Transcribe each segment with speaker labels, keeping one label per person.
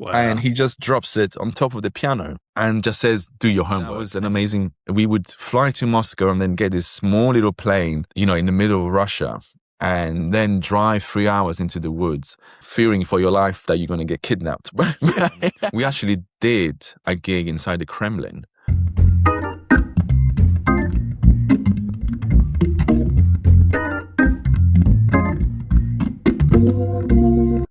Speaker 1: And he just drops it on top of the piano and just says, do your homework. That was an amazing, we would fly to Moscow and then get this small little plane, in the middle of Russia, and then drive 3 hours into the woods, fearing for your life that you're going to get kidnapped. We actually did a gig inside the Kremlin.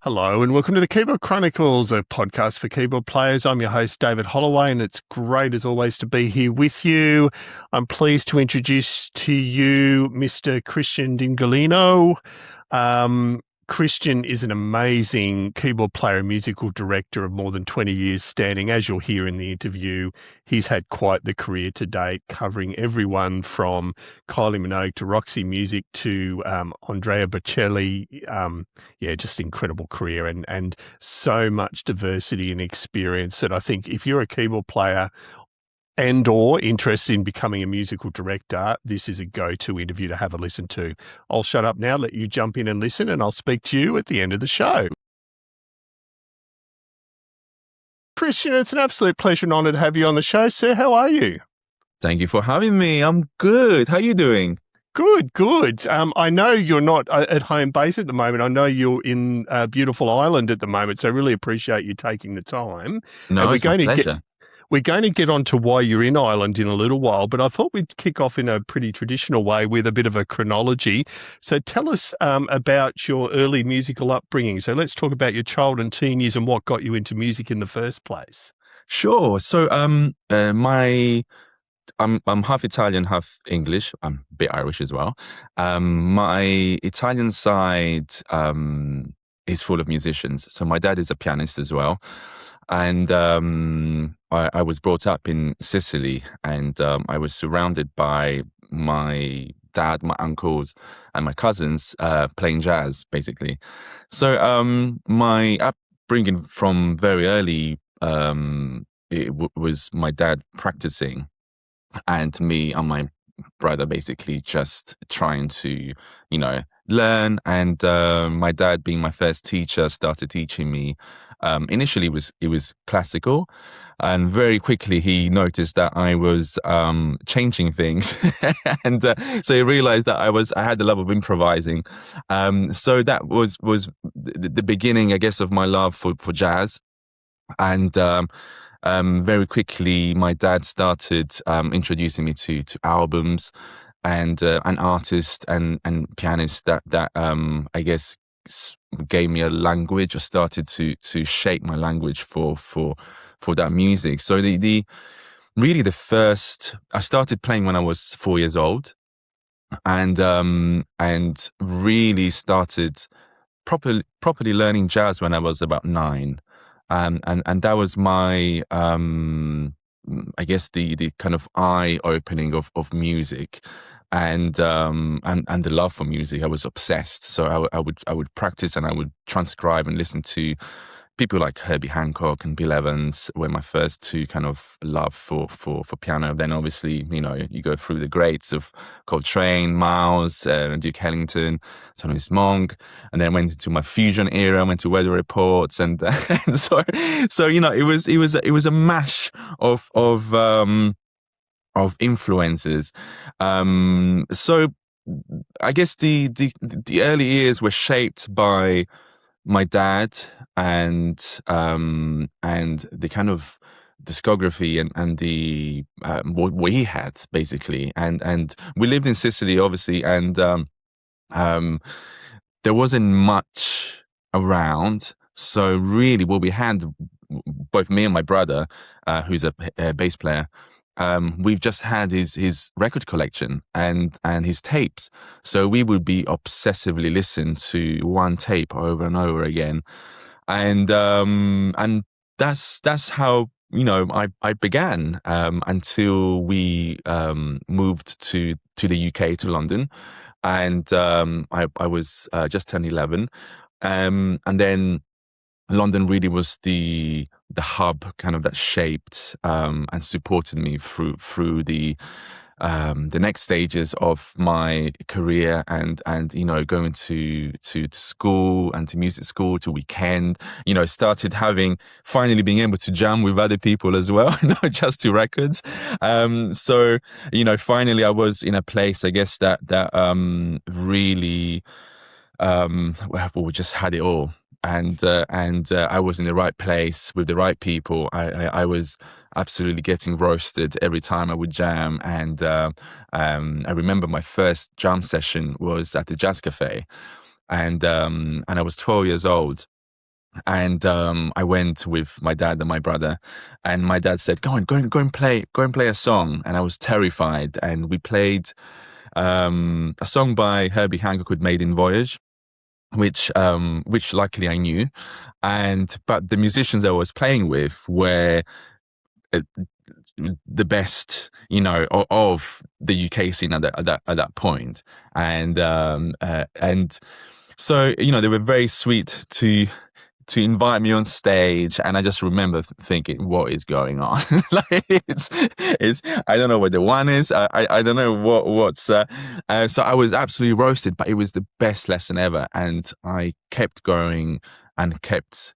Speaker 2: Hello and welcome to the Keyboard Chronicles, a podcast for keyboard players. I'm your host, David Holloway, and it's great as always to be here with you. I'm pleased to introduce to you Mr. Christian Dinh Gulino. Christian is an amazing keyboard player and musical director of more than 20 years standing. As you'll hear in the interview, he's had quite the career to date, covering everyone from Kylie Minogue to Roxy Music to Andrea Bocelli. Just incredible career and so much diversity and experience. And I think if you're a keyboard player and or interested in becoming a musical director, this is a go-to interview to have a listen to. I'll shut up now, let you jump in and listen, and I'll speak to you at the end of the show. Christian, it's an absolute pleasure and honour to have you on the show, sir. How are you?
Speaker 1: Thank you for having me. I'm good. How are you doing?
Speaker 2: Good. I know you're not at home base at the moment. I know you're in beautiful Ireland at the moment, so I really appreciate you taking the time.
Speaker 1: No, it's my pleasure.
Speaker 2: We're going to get on to why you're in Ireland in a little while, but I thought we'd kick off in a pretty traditional way with a bit of a chronology. So tell us about your early musical upbringing. So let's talk about your child and teen years and what got you into music in the first place.
Speaker 1: Sure. So I'm half Italian, half English. I'm a bit Irish as well. My Italian side is full of musicians. So my dad is a pianist as well. And I was brought up in Sicily, and I was surrounded by my dad, my uncles, and my cousins playing jazz, basically. So my upbringing from very early was my dad practicing, and me and my brother basically just trying to, learn. And my dad, being my first teacher, started teaching me. Initially, it was classical, and very quickly he noticed that I was changing things, and so he realized that I had the love of improvising. So that was the beginning, I guess, of my love for jazz, and very quickly my dad started introducing me to albums and an artist and pianist that I guess gave me a language, or started to shape my language for that music. So the first, I started playing when I was 4 years old, and really started properly learning jazz when I was about 9, and that was my I guess the kind of eye opening of music. And the love for music. I was obsessed. So I would practice, and I would transcribe and listen to people like Herbie Hancock and Bill Evans were my first two kind of love for piano. Then obviously, you go through the greats of Coltrane, Miles, Duke Ellington, Thelonious Monk, and then went into my fusion era, went to Weather Reports, and so it was a mash of influences. So I guess the early years were shaped by my dad and the kind of discography and the what he had, basically. And we lived in Sicily, obviously, and there wasn't much around. So really what we had, both me and my brother, who's a bass player, we've just had his record collection and his tapes. So we would be obsessively listen to one tape over and over again. And that's how, I began, until we moved to the UK, to London. And I was just turned 11. And then London really was the hub kind of that shaped and supported me through the the next stages of my career, and going to school and to music school, to weekend, started finally being able to jam with other people as well, not just to records. So finally I was in a place, I guess, that really well, we just had it all. And I was in the right place with the right people. I was absolutely getting roasted every time I would jam. And I remember my first jam session was at the Jazz Cafe, and I was 12 years old. And I went with my dad and my brother, and my dad said, "Go and play a song." And I was terrified. And we played a song by Herbie Hancock called "Maiden Voyage," which luckily I knew, but the musicians I was playing with were the best, of the UK scene at that point, and so they were very sweet to invite me on stage, and I just remember thinking, what is going on? Like it's I don't know what the one is. I don't know what's so I was absolutely roasted, but it was the best lesson ever, and I kept going and kept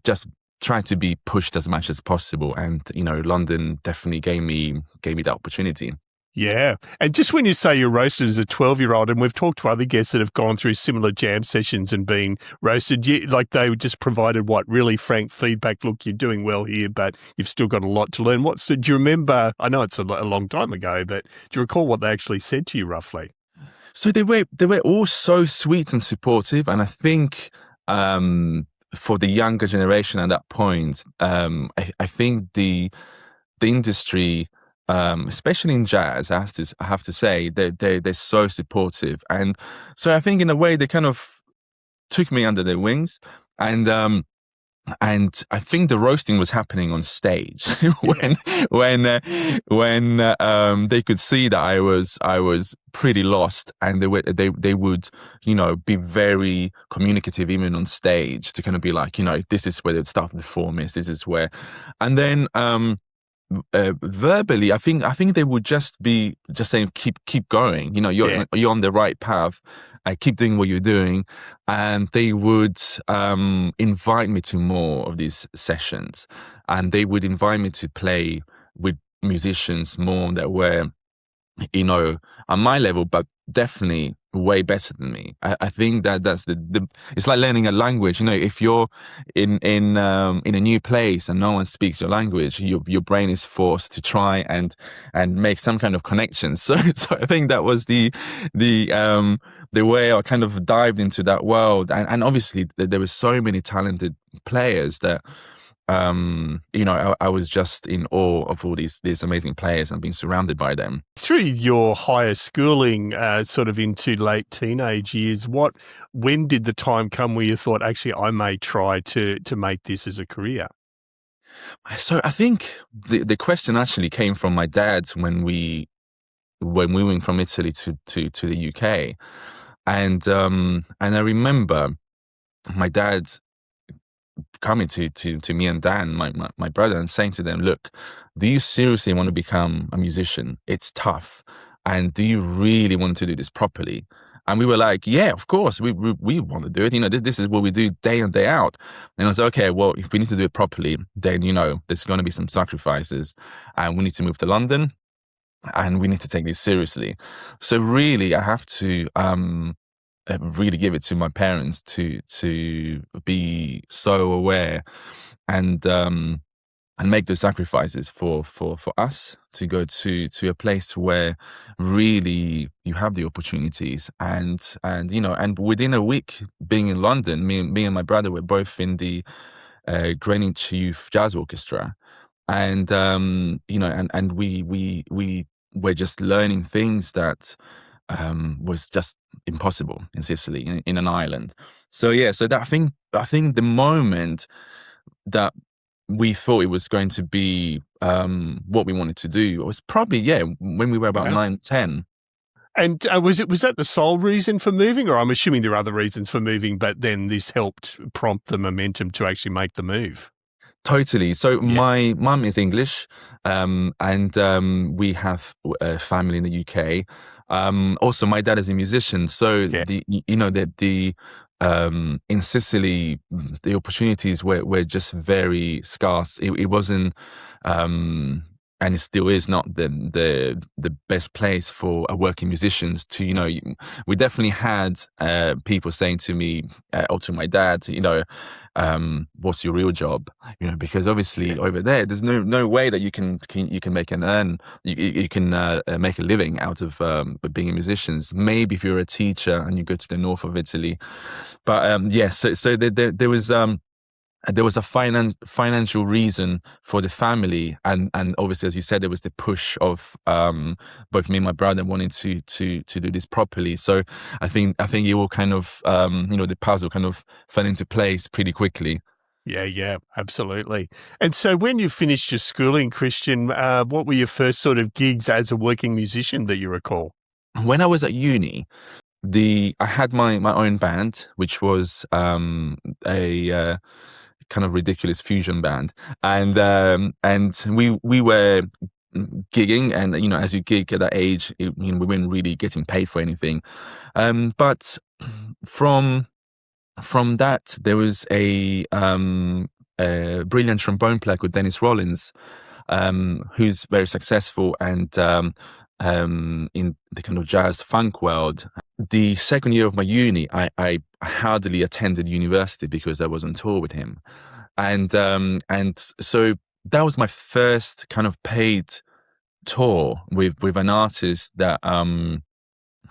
Speaker 1: just trying to be pushed as much as possible, and London definitely gave me that opportunity.
Speaker 2: Yeah. And just when you say you're roasted as a 12-year-old, and we've talked to other guests that have gone through similar jam sessions and been roasted, like they just provided really frank feedback. Look, you're doing well here, but you've still got a lot to learn. Do you remember, I know it's a long time ago, but do you recall what they actually said to you roughly?
Speaker 1: So they were all so sweet and supportive. And I think for the younger generation at that point, I think the industry, especially in jazz, I have to say, they're so supportive, and so I think in a way they kind of took me under their wings, and I think the roasting was happening on stage when they could see that I was pretty lost, and they would be very communicative even on stage, to kind of be like, this is where the stuff the form is, this is where, and then verbally, I think they would just saying, keep going. You're on the right path. Keep doing what you're doing, and they would invite me to more of these sessions, and they would invite me to play with musicians more that were, on my level, but definitely way better than me. I think that's the it's like learning a language. If you're in a new place and no one speaks your language, your brain is forced to try and make some kind of connection. So I think that was the way I kind of dived into that world, and obviously there were so many talented players that I was just in awe of all these amazing players and being surrounded by them.
Speaker 2: Through your higher schooling, sort of into late teenage years, when did the time come where you thought, actually, I may try to make this as a career?
Speaker 1: So I think the question actually came from my dad when we were moving from Italy to the UK, and I remember my dad coming to me and Dan, my brother, and saying to them, "Look, do you seriously want to become a musician? It's tough, and do you really want to do this properly?" And we were like, "Yeah, of course, we want to do it. This is what we do day in, day out." And I was like, "Okay, well, if we need to do it properly, then there's going to be some sacrifices, and we need to move to London, and we need to take this seriously." So really, I have to really give it to my parents to be so aware and make those sacrifices for us to go to a place where really you have the opportunities, and within a week being in London, me and my brother were both in the Greenwich Youth Jazz Orchestra, and and we were just learning things that was just impossible in Sicily, in an island. So that I think the moment that we thought it was going to be what we wanted to do was probably when we were about 9, 10.
Speaker 2: And was that the sole reason for moving, or I'm assuming there are other reasons for moving, but then this helped prompt the momentum to actually make the move?
Speaker 1: Totally. So
Speaker 2: Yeah,
Speaker 1: my mum is English, and we have a family in the UK. Also, my dad is a musician, so
Speaker 2: yeah,
Speaker 1: the in Sicily the opportunities were just very scarce. It wasn't. And it still is not the best place for working musicians to, we definitely had people saying to me or to my dad, what's your real job? Because
Speaker 2: yeah.
Speaker 1: obviously over there, there's no way that you can make an earn, you can make a living out of being a musician. Maybe if you're a teacher and you go to the north of Italy, but so there was a financial reason for the family, and obviously, as you said, there was the push of both me and my brother wanting to do this properly. So I think it all kind of the puzzle kind of fell into place pretty quickly.
Speaker 2: Yeah, absolutely. And so when you finished your schooling, Christian, what were your first sort of gigs as a working musician that you recall?
Speaker 1: When I was at uni, I had my own band, which was a kind of ridiculous fusion band, and we were gigging, and as you gig at that age, we weren't really getting paid for anything. But from that, there was a brilliant trombone player called Dennis Rollins, who's very successful and in the kind of jazz funk world. The second year of my uni, I hardly attended university because I was on tour with him, and so that was my first kind of paid tour with an artist that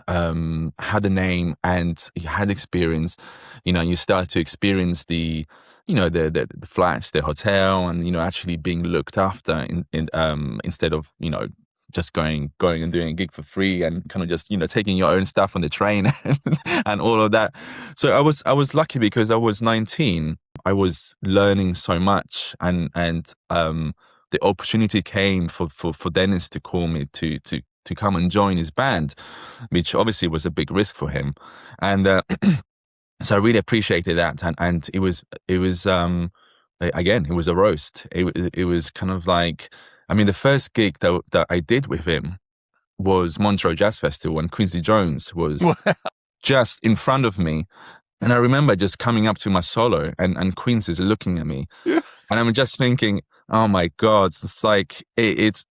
Speaker 1: had a name and he had experience. You start to experience the flats, the hotel, and actually being looked after instead of just going and doing a gig for free and kind of just taking your own stuff on the train and all of that. So I was lucky because I was 19. I was learning so much, and the opportunity came for Dennis to call me to come and join his band, which obviously was a big risk for him. And so I really appreciated that. And again, it was a roast. It was kind of like, I mean, the first gig that I did with him was Montreux Jazz Festival, and Quincy Jones was just in front of me. And I remember just coming up to my solo, and Quincy's looking at me, and I'm just thinking, oh my God, it's like, it's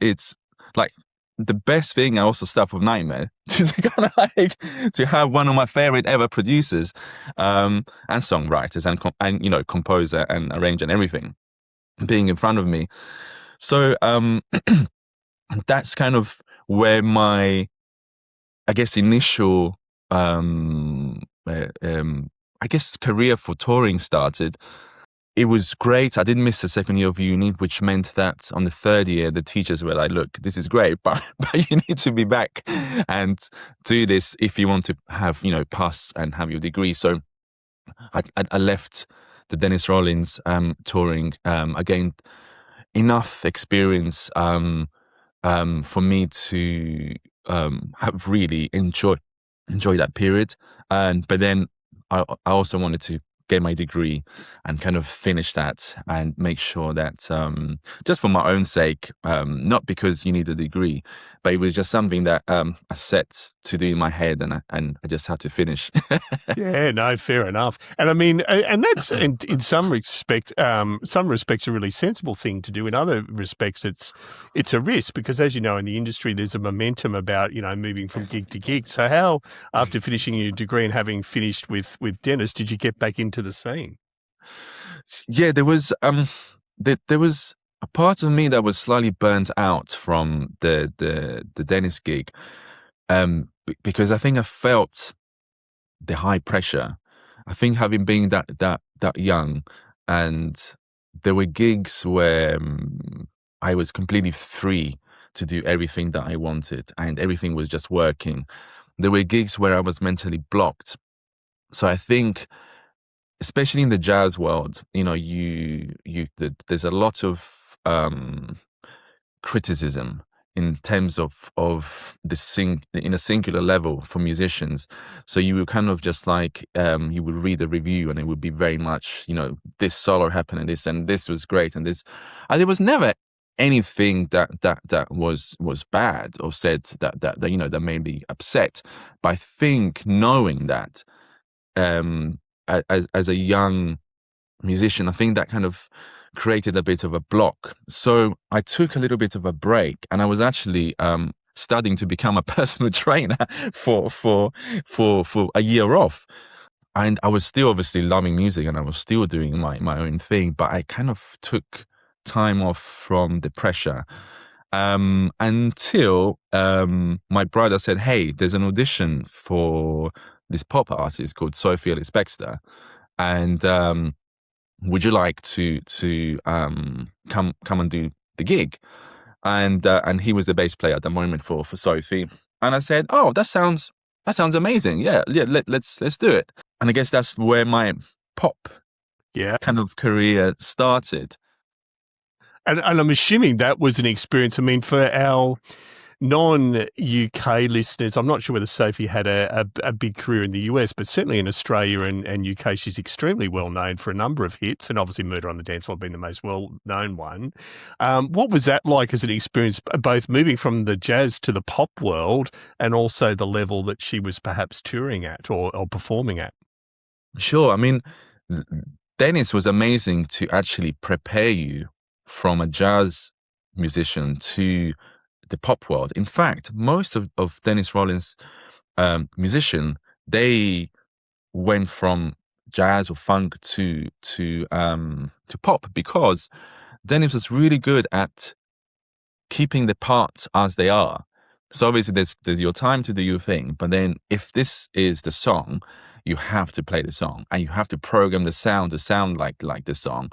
Speaker 1: like the best thing. I also start with nightmare to kind of like to have one of my favorite ever producers, and songwriters and composer and arranger and everything being in front of me. So, that's kind of where my, I guess, initial, I guess, career for touring started. It was great. I didn't miss the second year of uni, which meant that on the third year, the teachers were like, look, this is great, but you need to be back and do this if you want to have, pass and have your degree. So I left the Dennis Rollins touring, again, enough experience for me to have really enjoyed that period. But then I also wanted to get my degree and kind of finish that and make sure that just for my own sake, not because you need a degree, but it was just something that I set to do in my head, and I just had to finish.
Speaker 2: Yeah, no, fair enough. And I mean, and that's in some respects a really sensible thing to do. In other respects, it's a risk because, as you know, in the industry, there's a momentum about moving from gig to gig. So, how after finishing your degree and having finished with Dennis, did you get back into the scene?
Speaker 1: Yeah, there was a part of me that was slightly burnt out from the Dennis gig, because I think I felt the high pressure. I think having been that young, and there were gigs where I was completely free to do everything that I wanted, and everything was just working. There were gigs where I was mentally blocked. So I think, especially in the jazz world, there's a lot of criticism in terms of in a singular level for musicians. So you would kind of just like you would read a review and it would be very much, you know, this solo happened and this was great and this, and there was never anything that was bad or said that you know that made me upset. But I think knowing that as a young musician, I think that kind of created a bit of a block. So I took a little bit of a break, and I was actually studying to become a personal trainer for a year off. And I was still obviously loving music, and I was still doing my own thing, but I kind of took time off from the pressure until my brother said, "Hey, there's an audition for this pop artist called Sophie Ellis-Bextor, and would you like to come and do the gig?" And he was the bass player at the moment for Sophie. And I said, "Oh, that sounds amazing. Yeah, let's do it." And I guess that's where my pop kind of career started.
Speaker 2: And I'm assuming that was an experience. I mean, for our non-UK listeners, I'm not sure whether Sophie had a big career in the US, but certainly in Australia and UK, she's extremely well known for a number of hits, and obviously Murder on the Dance Floor being the most well-known one. What was that like as an experience, both moving from the jazz to the pop world and also the level that she was perhaps touring at or performing at?
Speaker 1: Sure. I mean, Dennis was amazing to actually prepare you from a jazz musician to the pop world. In fact, most of Dennis Rollins' musician, they went from jazz or funk to pop, because Dennis was really good at keeping the parts as they are. So obviously there's your time to do your thing, but then if this is the song, you have to play the song and you have to program the sound to sound like the song.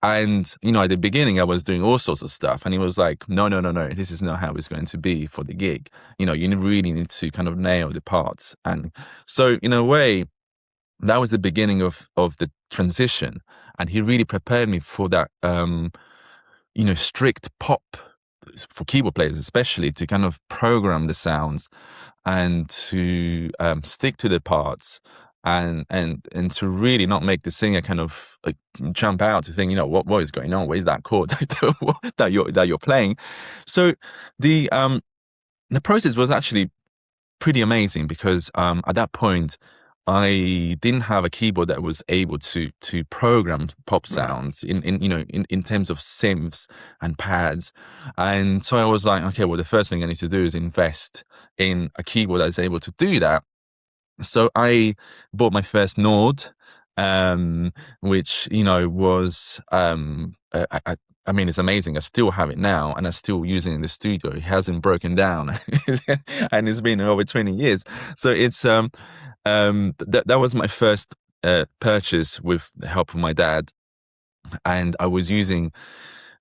Speaker 1: And, you know, at the beginning I was doing all sorts of stuff and he was like, no, this is not how it's going to be for the gig. You know, you really need to kind of nail the parts. And so in a way, that was the beginning of the transition. And he really prepared me for that, you know, strict pop, for keyboard players especially, to kind of program the sounds and to stick to the parts and to really not make the singer kind of like jump out to think, you know, what is going on? Where's that chord that you're playing? So the process was actually pretty amazing, because at that point I didn't have a keyboard that was able to program pop sounds in terms of synths and pads. And so I was like, okay, well, the first thing I need to do is invest in a keyboard that's able to do that. So I bought my first Nord, which, you know, was, I mean, it's amazing. I still have it now and I'm still using it in the studio. It hasn't broken down and it's been over 20 years. So it's, that was my first purchase with the help of my dad. And I was using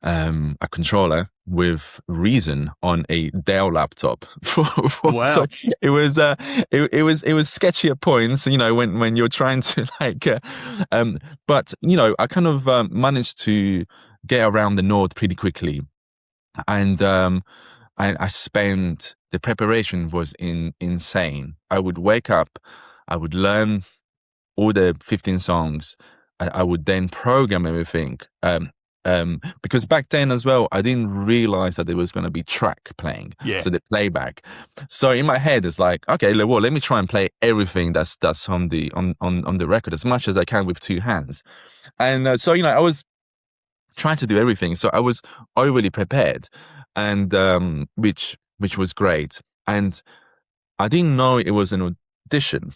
Speaker 1: a controller with Reason on a Dell laptop.
Speaker 2: Wow!
Speaker 1: So it was sketchy at points, you know, when you're trying to like, but you know, I kind of managed to get around the Nord pretty quickly, and I spent, the preparation was insane. I would wake up, I would learn all the 15 songs. I would then program everything. Because back then as well, I didn't realize that there was going to be track playing.
Speaker 2: Yeah.
Speaker 1: So the playback. So in my head, it's like, okay, well, let me try and play everything that's on the record as much as I can with two hands. And so, you know, I was trying to do everything. So I was overly prepared, and which was great. And I didn't know it was an audition.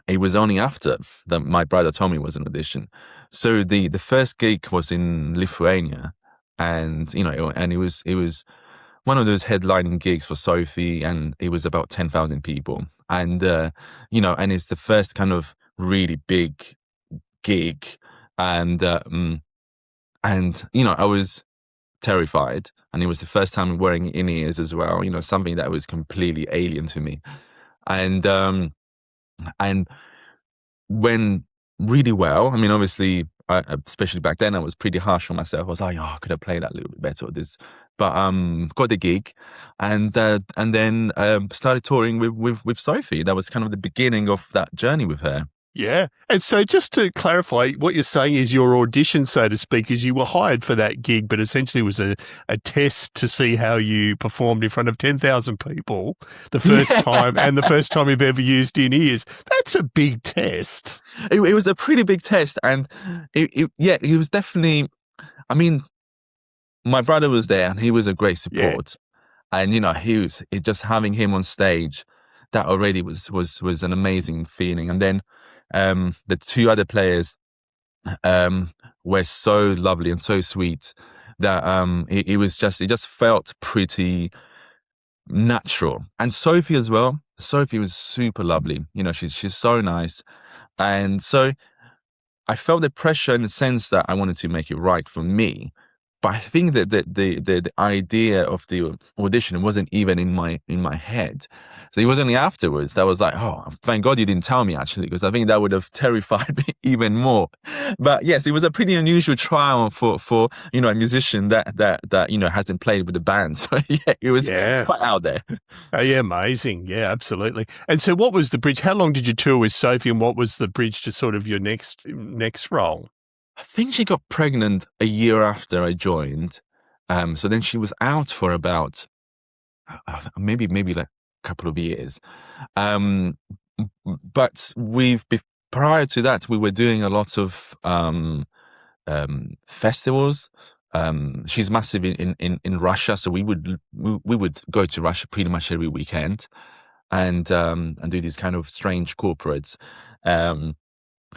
Speaker 1: It was only after that my brother told me it was an audition. So the first gig was in Lithuania, and you know, and it was one of those headlining gigs for Sophie, and it was about 10,000 people, and you know, and it's the first kind of really big gig, and you know, I was terrified, and it was the first time wearing in-ears as well. You know, something that was completely alien to me, and went really well. I mean, obviously, especially back then, I was pretty harsh on myself. I was like, oh, could I play that a little bit better? Or this but got the gig, and then started touring with Sophie. That was kind of the beginning of that journey with her.
Speaker 2: Yeah. And so just to clarify, what you're saying is your audition, so to speak, is you were hired for that gig, but essentially it was a test to see how you performed in front of 10,000 people the first time, and the first time you've ever used in-ears. That's a big test.
Speaker 1: It was a pretty big test, and it was definitely, I mean, my brother was there and he was a great support. Yeah. And, just having him on stage, that already was an amazing feeling. And then the two other players were so lovely and so sweet that it just felt pretty natural. And Sophie as well. Sophie was super lovely. She's so nice. And so I felt the pressure in the sense that I wanted to make it right for me. But I think that the idea of the audition wasn't even in my head. So it was only afterwards that I was like, oh, thank God you didn't tell me, actually, because I think that would have terrified me even more. But yes, it was a pretty unusual trial for a musician that hasn't played with a band. So yeah, it was quite out there.
Speaker 2: Oh yeah, amazing. Yeah, absolutely. And so what was the bridge? How long did you tour with Sophie, and what was the bridge to sort of your next role?
Speaker 1: I think she got pregnant a year after I joined. So then she was out for about maybe like a couple of years. But prior to that, we were doing a lot of festivals. She's massive in Russia, so we would go to Russia pretty much every weekend, and do these kind of strange corporates, kind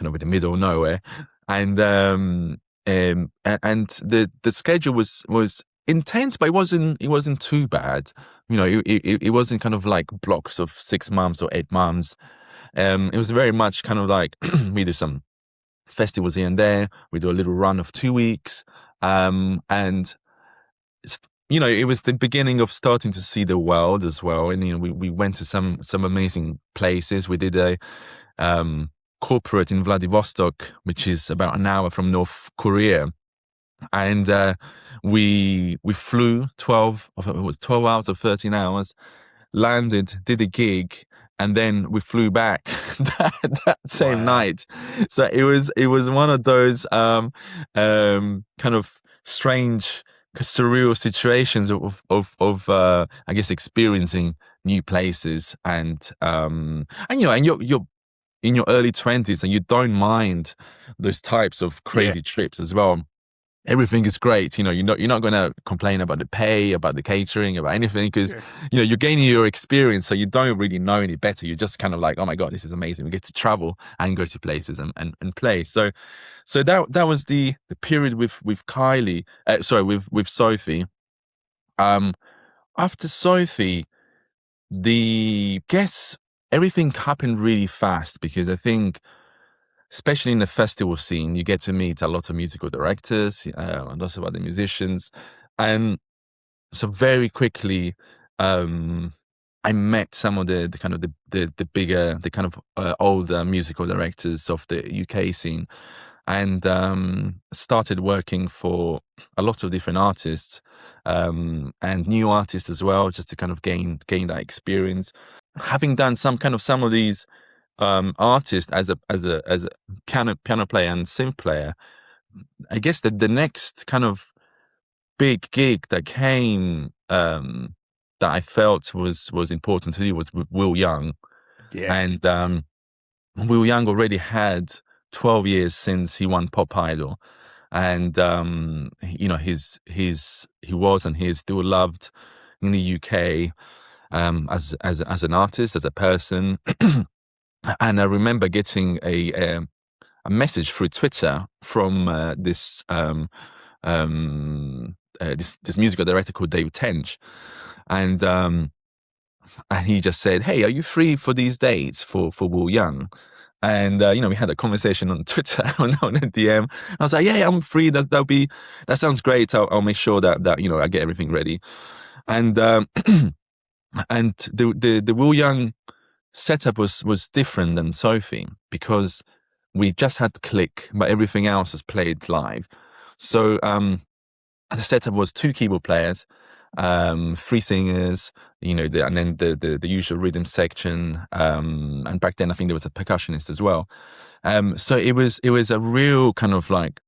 Speaker 1: of in the middle of nowhere. And the schedule was intense, but it wasn't too bad. It wasn't kind of like blocks of 6 months or 8 months. It was very much kind of like we do some festivals here and there. We do a little run of 2 weeks, and it was the beginning of starting to see the world as well. And we went to some amazing places. We did a corporate in Vladivostok, which is about an hour from North Korea, and we flew 12 hours or 13 hours, landed, did a gig, and then we flew back that same night. So it was one of those kind of strange, surreal situations of I guess experiencing new places, and you're in your early 20s and you don't mind those types of crazy trips as well. Everything is great. You're not going to complain about the pay, about the catering, about anything, because, you're gaining your experience. So you don't really know any better. You're just kind of like, oh my God, this is amazing. We get to travel and go to places and play. So that was the period with Kylie, with Sophie. After Sophie, everything happened really fast, because I think, especially in the festival scene, you get to meet a lot of musical directors, and lots of other musicians. And so very quickly, I met some of the kind of the bigger, the kind of older musical directors of the UK scene, and started working for a lot of different artists, and new artists as well, just to kind of gain that experience. Having done some of these artists as a piano player and synth player, I guess that the next kind of big gig that came, that I felt was important to do, was with Will Young. And Will Young already had 12 years since he won Pop Idol, and he was and he is still loved in the UK, as an artist, as a person. And I remember getting a message through Twitter from this musical director called Dave Tench, and he just said, "Hey, are you free for these dates for Will Young?" And we had a conversation on Twitter on a DM. I was like, "Yeah, I'm free. That sounds great. I'll make sure that I get everything ready." And and the Will Young setup was different than Sophie, because we just had Click, but everything else was played live. So the setup was 2 keyboard players, 3 singers, and then the usual rhythm section, and back then I think there was a percussionist as well. So it was a real kind of like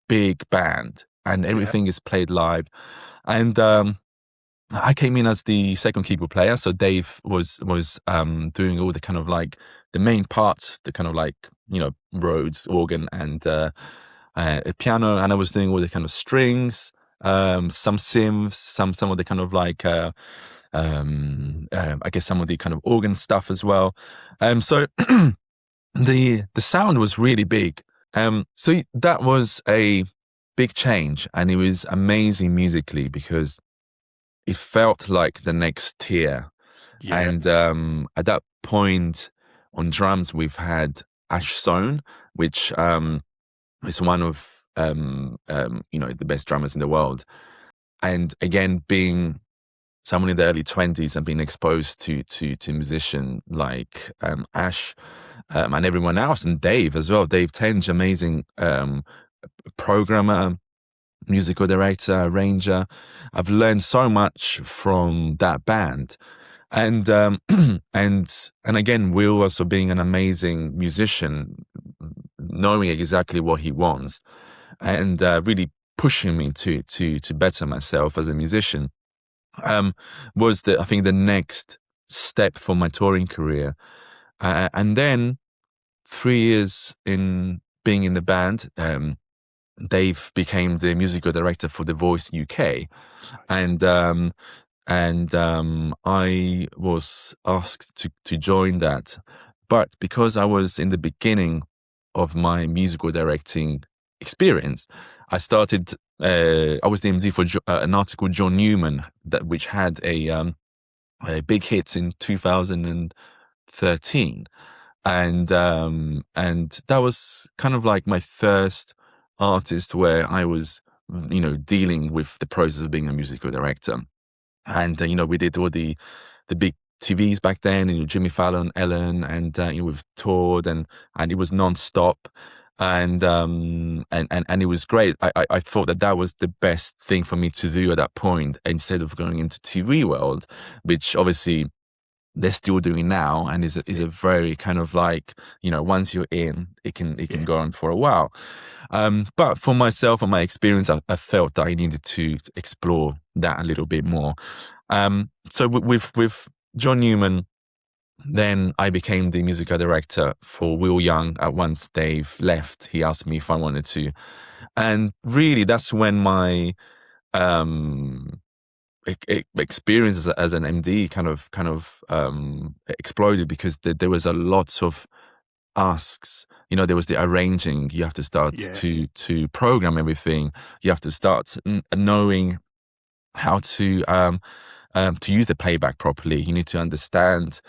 Speaker 1: big band, and everything is played live. And I came in as the second keyboard player, so Dave was doing all the kind of like the main parts, the kind of like Rhodes organ and piano, and I was doing all the kind of strings, some synths, some of the kind of like I guess some of the kind of organ stuff as well. So the sound was really big. So that was a big change, and it was amazing musically because it felt like the next tier.
Speaker 2: Yeah.
Speaker 1: And at that point on drums, we've had Ash Sohn, which is one of the best drummers in the world. And again, being someone in the early 20s and being exposed to musician like Ash and everyone else, and Dave as well. Dave Tenge, amazing programmer, musical director, arranger. I've learned so much from that band. And and again, Will also being an amazing musician, knowing exactly what he wants, and really pushing me to better myself as a musician, was I think the next step for my touring career. And then 3 years in being in the band, Dave became the musical director for The Voice UK, and I was asked to join that. But because I was in the beginning of my musical directing experience, I started. I was the MD for an article John Newman which had a big hit in 2013, and that was kind of like my first artist where I was, dealing with the process of being a musical director. And we did all the big TVs back then, Jimmy Fallon, Ellen, and we've toured, and it was non-stop, and it was great. I thought that was the best thing for me to do at that point, instead of going into TV world, which obviously they're still doing now, and is a very kind of like, once you're in, it can go on for a while. But for myself and my experience, I felt that I needed to explore that a little bit more. So with John Newman, then I became the musical director for Will Young. Once Dave left, he asked me if I wanted to, and really that's when my experience as an MD kind of exploded, because there was a lot of asks. There was the arranging. You have to start to program everything. You have to start knowing how to use the playback properly. You need to understand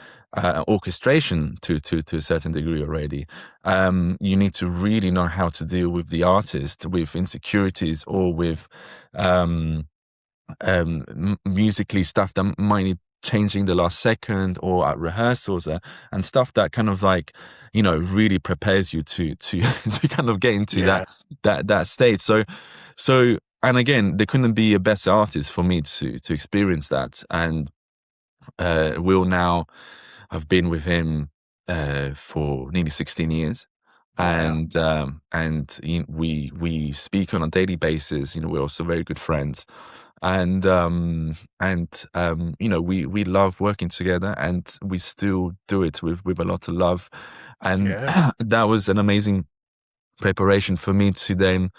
Speaker 1: orchestration to a certain degree already. You need to really know how to deal with the artist, with insecurities, or with musically stuff that might need changing the last second, or at rehearsals, and stuff that kind of like really prepares you to kind of get into that state. So and again, there couldn't be a better artist for me to experience that. And Will, now I've been with him for nearly 16 years. Wow. And we speak on a daily basis. We're also very good friends, and we love working together, and we still do it with a lot of love. And that was an amazing preparation for me to then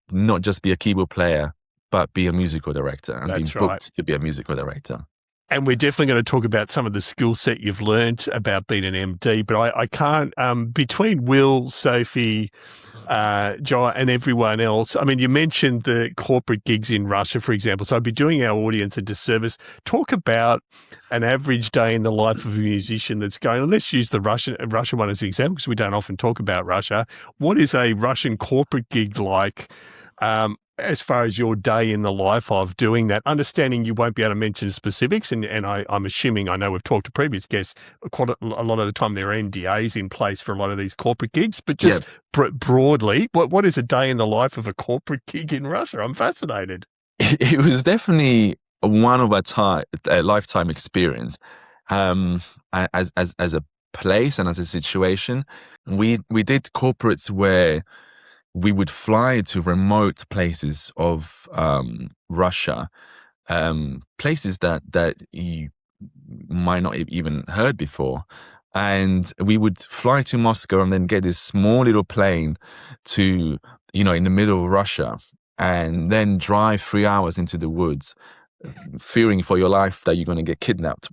Speaker 1: not just be a keyboard player, but be a musical director, and be booked to be a musical director.
Speaker 2: And we're definitely going to talk about some of the skill set you've learned about being an MD, but I can't, between Will, Sophie, Joe, and everyone else, I mean, you mentioned the corporate gigs in Russia, for example, so I'd be doing our audience a disservice. Talk about an average day in the life of a musician that's going on. Let's use the Russian one as an example, because we don't often talk about Russia. What is a Russian corporate gig like? as far as your day in the life of doing that, understanding you won't be able to mention specifics, and I'm assuming, I know we've talked to previous guests, quite a lot of the time there are NDAs in place for a lot of these corporate gigs, but just broadly, what is a day in the life of a corporate gig in Russia? I'm fascinated.
Speaker 1: It was definitely one of a lifetime experience. As a place and as a situation, we did corporates where we would fly to remote places of Russia, places that you might not have even heard before. And we would fly to Moscow and then get this small little plane to, in the middle of Russia, and then drive 3 hours into the woods, fearing for your life that you're going to get kidnapped.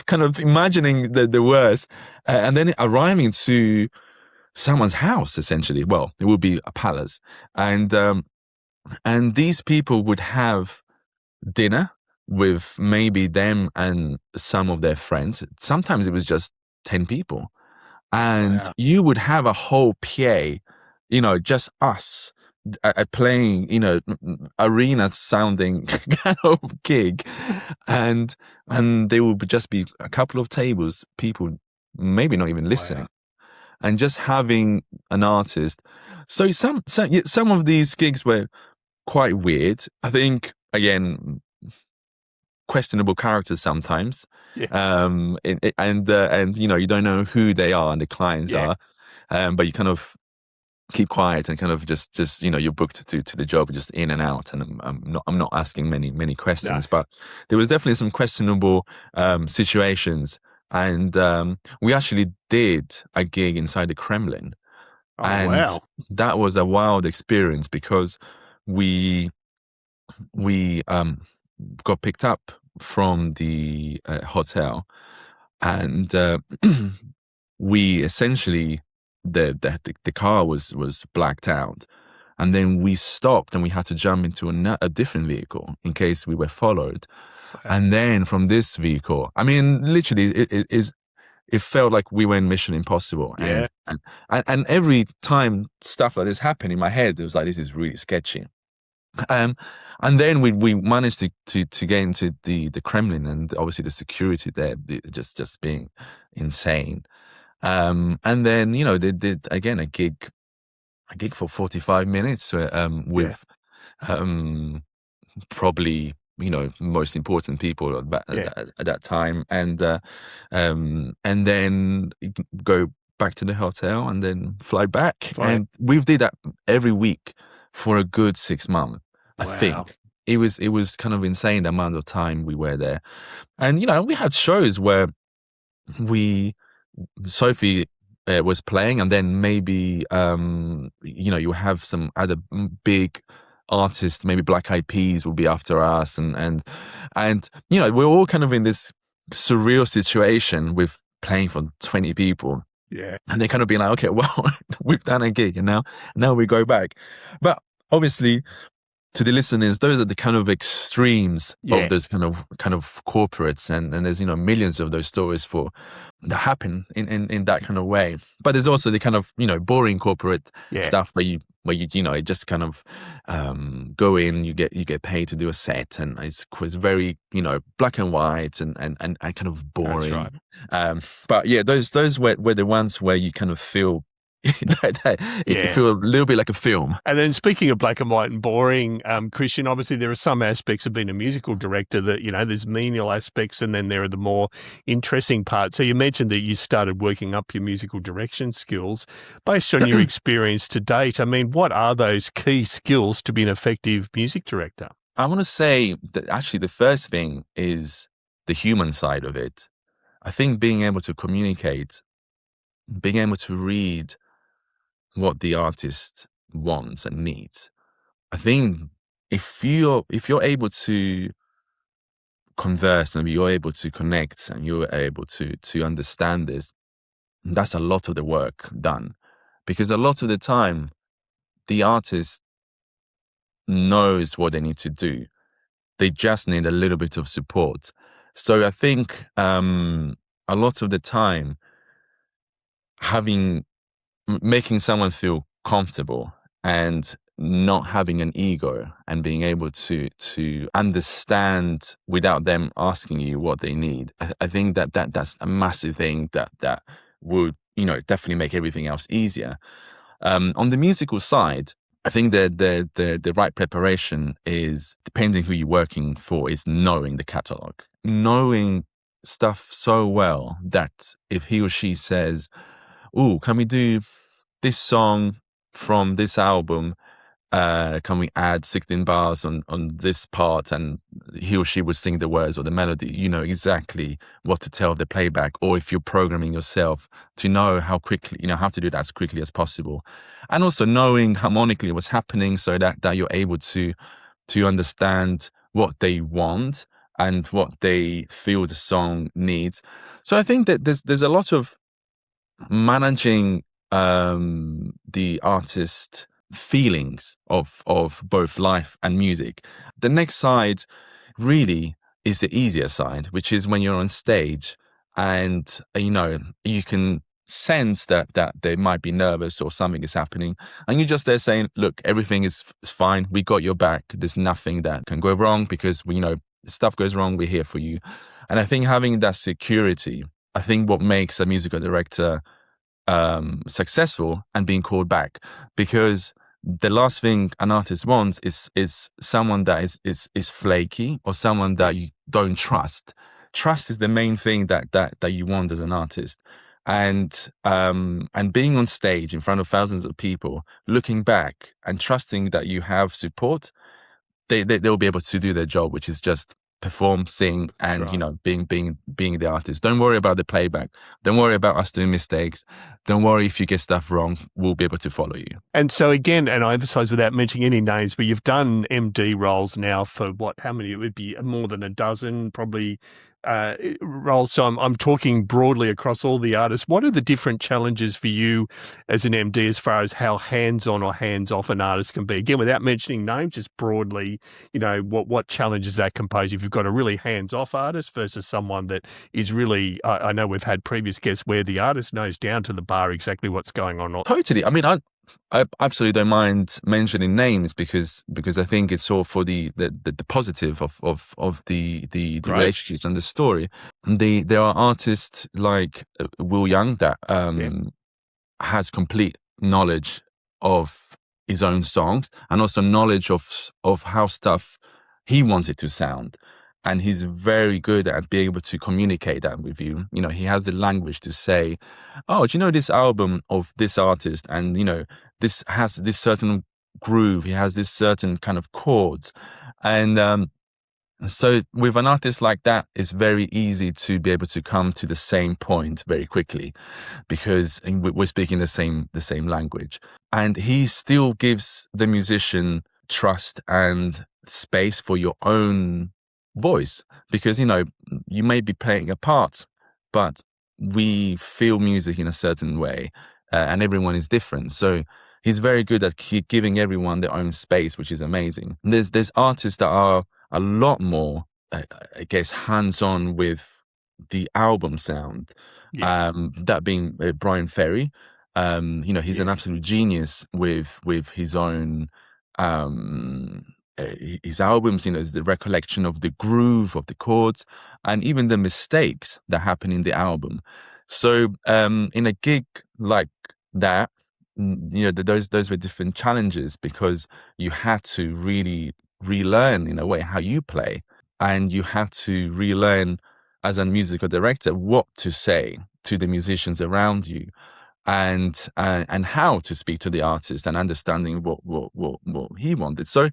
Speaker 1: Kind of imagining the worst. And then arriving to someone's house, essentially. Well, it would be a palace. And these people would have dinner with maybe them and some of their friends. Sometimes it was just 10 people. And you would have a whole PA, just us playing, arena sounding kind of gig. And there would just be a couple of tables, people maybe not even listening. And just having an artist. So some of these gigs were quite weird. I think, again, questionable characters sometimes. And you don't know who they are and the clients are, but you kind of keep quiet and kind of just you're booked to the job, just in and out. And I'm not asking many questions, but there was definitely some questionable situations. And we actually did a gig inside the Kremlin. That was a wild experience because we got picked up from the hotel, and we essentially the car was blacked out, and then we stopped and we had to jump into a different vehicle in case we were followed. And then from this vehicle, I mean, literally, it felt like we were in Mission Impossible. And every time stuff like this happened in my head, it was like, this is really sketchy. And then we managed to get into the Kremlin, and obviously the security there just being insane. And then they did again a gig for 45 minutes with probably most important people at that time, and then go back to the hotel and then fly back. And we did that every week for a good 6 months. I think it was kind of insane the amount of time we were there. And we had shows where Sophie was playing, and then maybe you have some other big artists, maybe Black Eyed Peas will be after us, and we're all kind of in this surreal situation with playing for 20 people. And they kind of be like, okay, well, we've done a gig, and now we go back. But obviously, to the listeners, those are the kind of extremes of those kind of corporates, and there's millions of those stories that happen in that kind of way. But there's also the kind of boring corporate stuff where you just kind of go in, you get paid to do a set, and it's very black and white and kind of boring.
Speaker 2: That's right.
Speaker 1: But yeah, those were the ones where you kind of feel it feel a little bit like a film.
Speaker 2: And then speaking of black and white and boring, Christian, obviously there are some aspects of being a musical director that, there's menial aspects, and then there are the more interesting parts. So you mentioned that you started working up your musical direction skills. Based on your experience to date, I mean, what are those key skills to be an effective music director?
Speaker 1: I want to say that actually the first thing is the human side of it. I think being able to communicate, being able to read what the artist wants and needs. I think if you're able to converse and you're able to connect and you're able to understand this, that's a lot of the work done. Because a lot of the time, the artist knows what they need to do. They just need a little bit of support. So I think a lot of the time, making someone feel comfortable and not having an ego and being able to understand without them asking you what they need. I think that's a massive thing that would, definitely make everything else easier. On the musical side, I think the right preparation is, depending who you're working for, is knowing the catalog, knowing stuff so well that if he or she says, "Oh, can we do this song from this album? Can we add 16 bars on this part?" And he or she would sing the words or the melody. You know exactly what to tell the playback, or if you're programming yourself, to know how quickly, how to do that as quickly as possible. And also knowing harmonically what's happening, so that you're able to understand what they want and what they feel the song needs. So I think that there's a lot of managing the artist feelings of both life and music. The next side really is the easier side, which is when you're on stage and you can sense that they might be nervous or something is happening, and you're just there saying, "Look, everything is fine, we got your back, there's nothing that can go wrong, because stuff goes wrong, we're here for you." And I think having that security, I think what makes a musical director successful and being called back, because the last thing an artist wants is someone that is flaky, or someone that you don't trust. Trust is the main thing that you want as an artist. And being on stage in front of thousands of people, looking back and trusting that you have support, they'll be able to do their job, which is just perform, sing, and being the artist. Don't worry about the playback. Don't worry about us doing mistakes. Don't worry if you get stuff wrong. We'll be able to follow you.
Speaker 2: And so again, and I emphasize without mentioning any names, but you've done MD roles now for how many? It would be more than a dozen, probably, roles. So I'm talking broadly across all the artists. What are the different challenges for you as an MD as far as how hands-on or hands-off an artist can be? Again, without mentioning names, just broadly, what challenges that compose if you've got a really hands-off artist versus someone that is really, I know we've had previous guests where the artist knows down to the bar exactly what's going on.
Speaker 1: Totally. I mean, I absolutely don't mind mentioning names, because I think it's all for the positive of the relationships and the story. There are artists like Will Young that has complete knowledge of his own songs, and also knowledge of how stuff he wants it to sound. And he's very good at being able to communicate that with you. He has the language to say, "Oh, do you know this album of this artist? And, this has this certain groove. He has this certain kind of chords." And so with an artist like that, it's very easy to be able to come to the same point very quickly, because we're speaking the same language. And he still gives the musician trust and space for your own voice, because you may be playing a part, but we feel music in a certain way, and everyone is different. So he's very good at giving everyone their own space, which is amazing. There's artists that are a lot more, I guess, hands-on with the album sound. That being Bryan Ferry. He's an absolute genius with his own his albums, the recollection of the groove of the chords, and even the mistakes that happen in the album. So in a gig like that, those were different challenges, because you had to really relearn, in a way, how you play, and you had to relearn as a musical director what to say to the musicians around you, and how to speak to the artist, and understanding what he wanted. So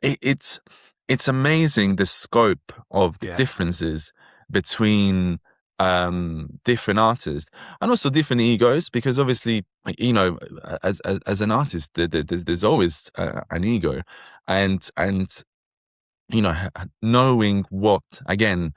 Speaker 1: it's amazing the scope of the differences between different artists, and also different egos, because obviously, as an artist, there's always an ego, and knowing what, again,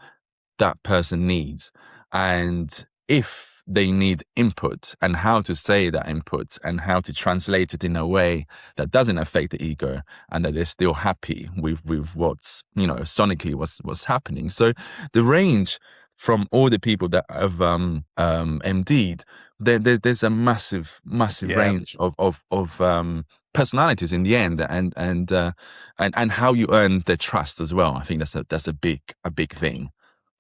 Speaker 1: that person needs, and if they need input, and how to say that input, and how to translate it in a way that doesn't affect the ego, and that they're still happy with what's, sonically what's happening. So the range from all the people that have MD'd, there's a massive range of personalities in the end, and how you earn their trust as well. I think that's a big thing.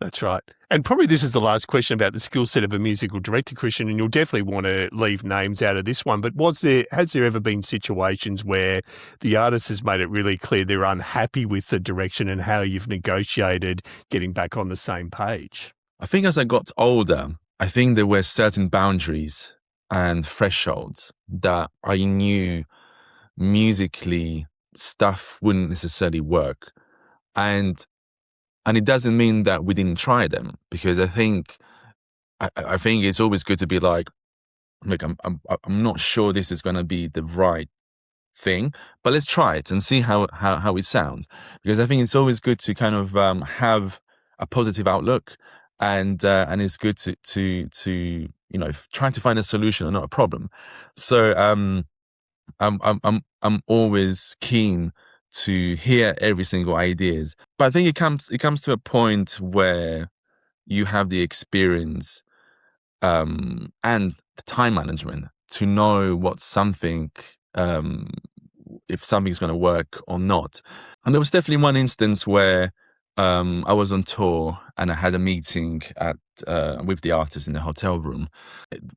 Speaker 2: That's right. And probably this is the last question about the skill set of a musical director, Christian, and you'll definitely want to leave names out of this one, but has there ever been situations where the artist has made it really clear they're unhappy with the direction and how you've negotiated getting back on the same page?
Speaker 1: I think as I got older, I think there were certain boundaries and thresholds that I knew musically stuff wouldn't necessarily work. And it doesn't mean that we didn't try them, because I think it's always good to be like, look, I'm not sure this is going to be the right thing, but let's try it and see how it sounds. Because I think it's always good to kind of have a positive outlook, and it's good to trying to find a solution and not a problem. So I'm always keen to hear every single ideas, but I think it comes to a point where you have the experience and the time management to know what something if something's going to work or not. And there was definitely one instance where I was on tour and I had a meeting with the artist in the hotel room.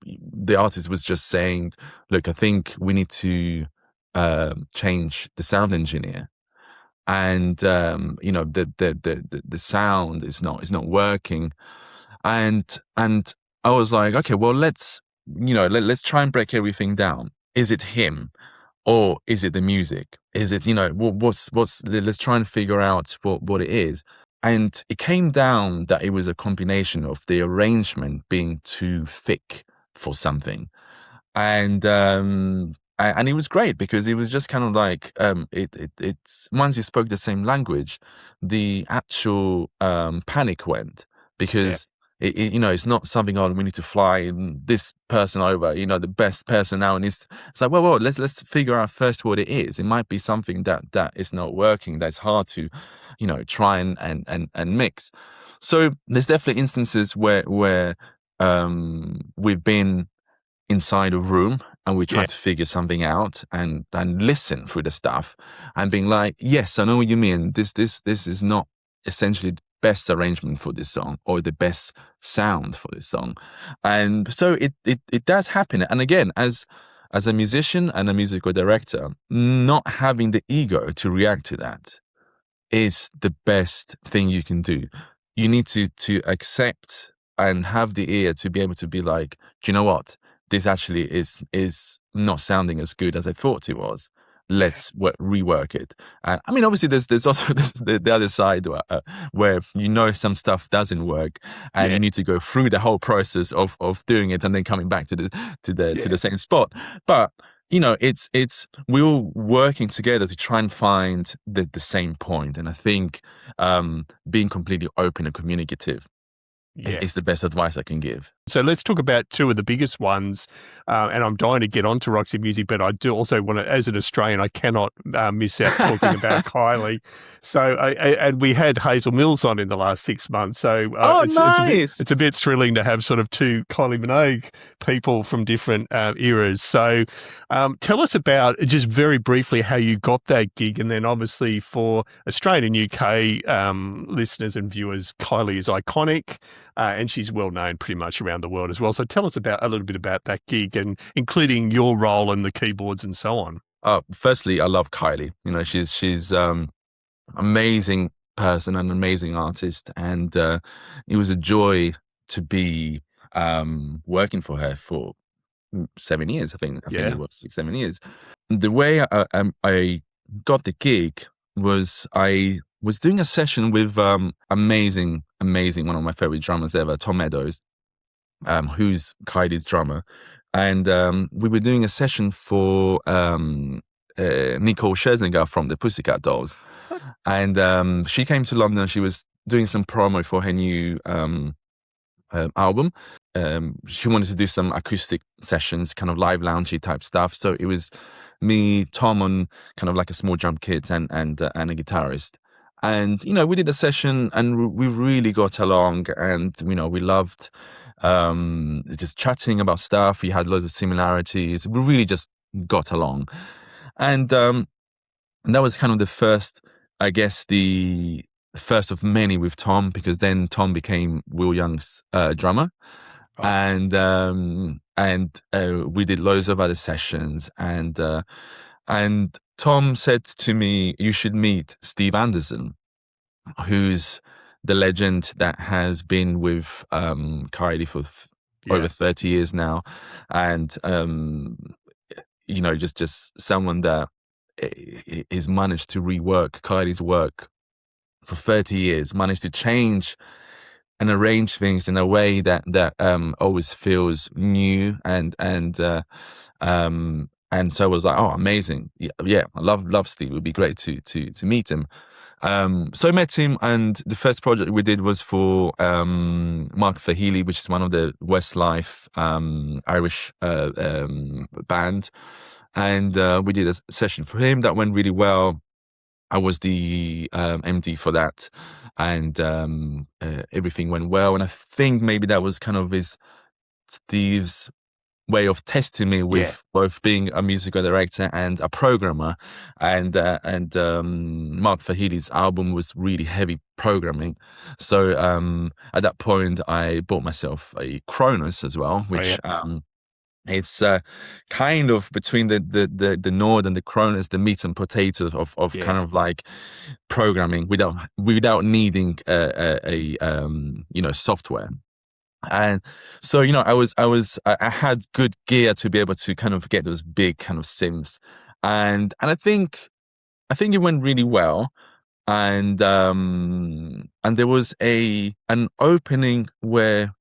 Speaker 1: The artist was just saying, look, I think we need to change the sound engineer, and the sound is not working, and I was like, okay, well, let's try and break everything down. Is it him, or is it the music? Is it let's try and figure out what it is. And it came down that it was a combination of the arrangement being too thick for something, and it was great because it was just kind of like it's once you spoke the same language, the actual panic went, because it's not something, we need to fly this person over, the best person now, and it's like, well, let's figure out first what it is. It might be something that is not working, that's hard to try and mix. So there's definitely instances where we've been inside a room and we try to figure something out and listen through the stuff and being like, yes, I know what you mean. This is not essentially the best arrangement for this song or the best sound for this song. And so it does happen. And again, as a musician and a musical director, not having the ego to react to that is the best thing you can do. You need to accept and have the ear to be able to be like, do you know what? This actually is not sounding as good as I thought it was. Let's rework it. I mean, obviously, there's also the other side where some stuff doesn't work, and you need to go through the whole process of doing it and then coming back to the same spot. But it's we're all working together to try and find the same point. And I think being completely open and communicative is the best advice I can give.
Speaker 2: So let's talk about two of the biggest ones, and I'm dying to get onto Roxy Music, but I do also want to, as an Australian, I cannot miss out talking about Kylie. So, and we had Hazel Mills on in the last 6 months, so
Speaker 1: nice.
Speaker 2: It's a bit thrilling to have sort of two Kylie Minogue people from different eras. So tell us about, just very briefly, how you got that gig, and then obviously for Australian and UK listeners and viewers, Kylie is iconic, and she's well known pretty much around the world as well. So tell us a little bit about that gig, and including your role and the keyboards and so on.
Speaker 1: Firstly, I love Kylie. She's amazing person, an amazing artist, and it was a joy to be working for her for 7 years. I think it was 6-7 years. The way I got the gig was I was doing a session with amazing, one of my favorite drummers ever, Tom Meadows, who's Kylie's drummer. And we were doing a session for Nicole Scherzinger from the Pussycat Dolls. And she came to London. She was doing some promo for her new album. She wanted to do some acoustic sessions, kind of live loungy type stuff. So it was me, Tom on kind of like a small drum kit and a guitarist. And, we did a session and we really got along, and, we loved just chatting about stuff. We had loads of similarities. We really just got along. And that was kind of the first, I guess, the first of many with Tom, because then Tom became Will Young's drummer.
Speaker 2: Oh.
Speaker 1: And we did loads of other sessions, and Tom said to me, "You should meet Steve Anderson, who's the legend that has been with Kylie for over 30 years now, and just someone that is managed to rework Kylie's work for 30 years, managed to change and arrange things in a way that always feels new, and so I was like, oh, amazing, yeah, I love Steve. It would be great to meet him. So I met him, and the first project we did was for Mark Fahily, which is one of the Westlife Irish band, and we did a session for him that went really well. I was the MD for that, and everything went well. And I think maybe that was kind of Steve's way of testing me with both being a musical director and a programmer. And Mark Fahily's album was really heavy programming. So at that point, I bought myself a Kronos as well, which it's kind of between the Nord and the Kronos, the meat and potatoes of kind of like programming without needing a software. And so, I had good gear to be able to kind of get those big kind of synths, and I think it went really well. And there was an opening where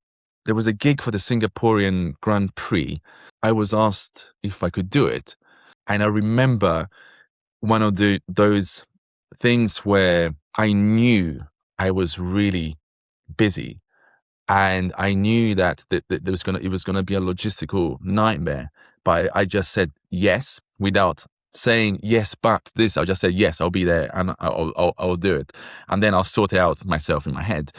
Speaker 1: there was a gig for the Singaporean Grand Prix. I was asked if I could do it, and I remember one of those things where I knew I was really busy. And I knew that it was gonna be a logistical nightmare, but I just said yes without saying yes. But this, I just said yes. I'll be there, and I'll do it, and then I'll sort it out myself in my head.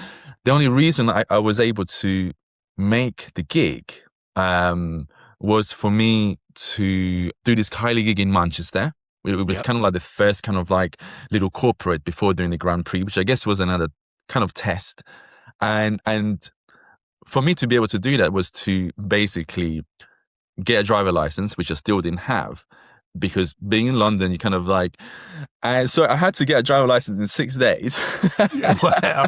Speaker 1: The only reason I was able to make the gig was for me to do this Kylie gig in Manchester. It was kind of like the first kind of like little corporate before doing the Grand Prix, which I guess was another kind of test. And for me to be able to do that was to basically get a driver license, which I still didn't have, because being in London, you kind of like, and so I had to get a driver license in 6 days.
Speaker 2: Wow.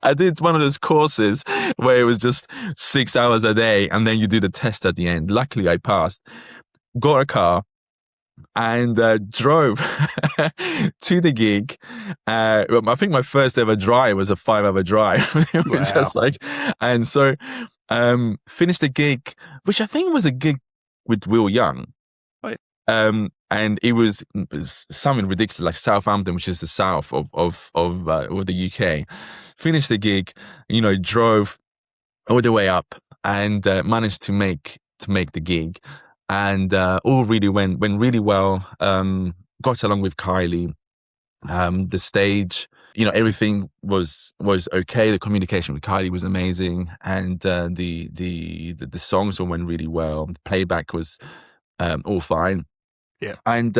Speaker 1: I did one of those courses where it was just 6 hours a day, and then you do the test at the end. Luckily, I passed, got a car, and drove to the gig. I think my first ever drive was a 5-hour drive. It was just like, and so finished the gig, which I think was a gig with Will Young.
Speaker 2: Right.
Speaker 1: And it was something ridiculous, like Southampton, which is the south of the UK. Finished the gig, drove all the way up, and managed to make the gig. And all really went really well. Got along with Kylie. The stage, everything was okay. The communication with Kylie was amazing, and the songs all went really well. The playback was all fine.
Speaker 2: Yeah.
Speaker 1: And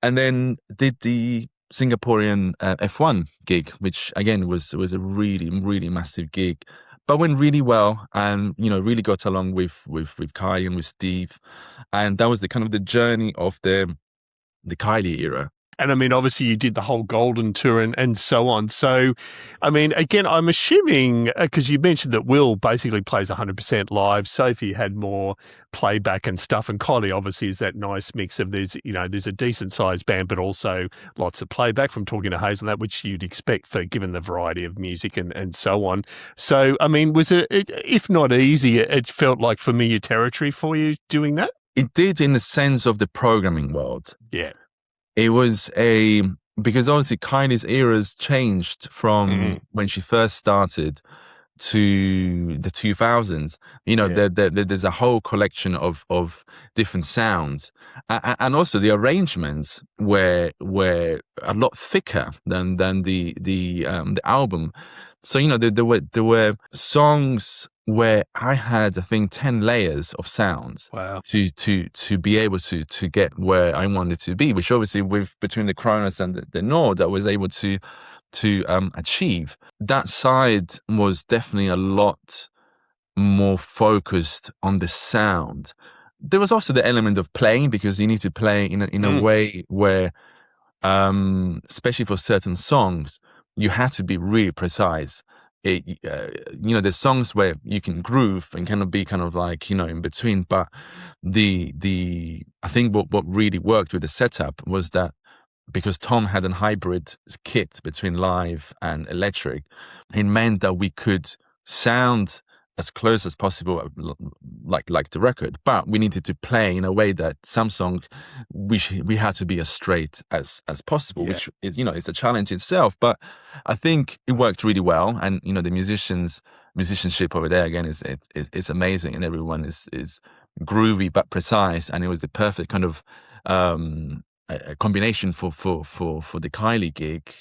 Speaker 1: then did the Singaporean F1 gig, which again was a really, really massive gig. But went really well, and really got along with Kylie and with Steve, and that was the kind of the journey of the Kylie era.
Speaker 2: And I mean, obviously you did the whole Golden Tour and so on. So, I mean, again, I'm assuming, because you mentioned that Will basically plays 100% live, Sophie had more playback and stuff, and Kylie obviously is that nice mix of there's a decent sized band, but also lots of playback from talking to Hayes and that, which you'd expect for given the variety of music and so on. So, I mean, was it, if not easy, it felt like familiar territory for you doing that?
Speaker 1: It did, in the sense of the programming world.
Speaker 2: Yeah.
Speaker 1: It was because obviously Kylie's eras changed from when she first started to the 2000s. There's a whole collection of different sounds, and also the arrangements were a lot thicker than the album. So there were songs where I had, I think, 10 layers of sounds.
Speaker 2: Wow.
Speaker 1: To be able to get where I wanted to be, which obviously with between the Kronos and the Nord, I was able to achieve. That side was definitely a lot more focused on the sound. There was also the element of playing, because you need to play in a way where, especially for certain songs, you have to be really precise. There's songs where you can groove and kind of be kind of like, in between. But I think what really worked with the setup was that because Tom had a hybrid kit between live and electric, it meant that we could sound as close as possible, like the record, but we needed to play in a way that some songs we had to be as straight as possible, which is it's a challenge itself. But I think it worked really well, and the musicianship over there again is amazing, and everyone is groovy but precise, and it was the perfect kind of a combination for the Kylie gig.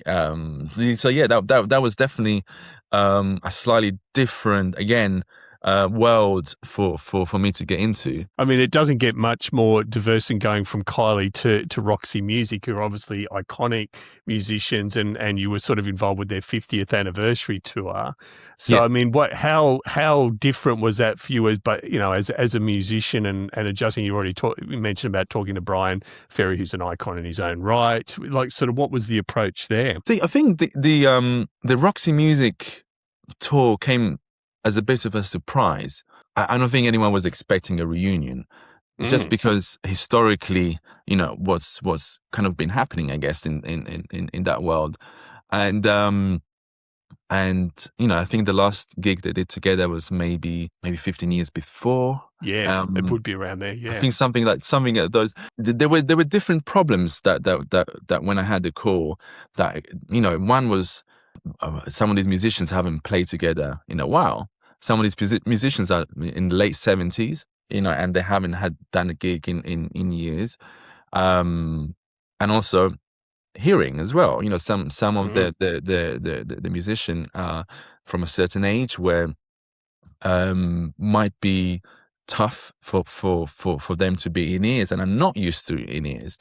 Speaker 1: So yeah, that was definitely a slightly different world for me to get into.
Speaker 2: I mean, it doesn't get much more diverse than going from Kylie to Roxy Music, who are obviously iconic musicians, and you were sort of involved with their 50th anniversary tour. So, yeah. I mean, how different was that for you as a musician and adjusting? You already mentioned about talking to Bryan Ferry, who's an icon in his own right. Like, sort of, what was the approach there?
Speaker 1: See, I think the Roxy Music tour came as a bit of a surprise. I don't think anyone was expecting a reunion, just because historically, what's kind of been happening, I guess, in that world, and I think the last gig they did together was maybe 15 years before.
Speaker 2: Yeah, it would be around there. Yeah,
Speaker 1: I think something like those. There were different problems that when I had the call, that one was some of these musicians haven't played together in a while. Some of these musicians are in the late 70s, and they haven't done a gig in years, and also hearing as well. Some of the musician from a certain age where might be tough for them to be in ears, and are not used to in ears.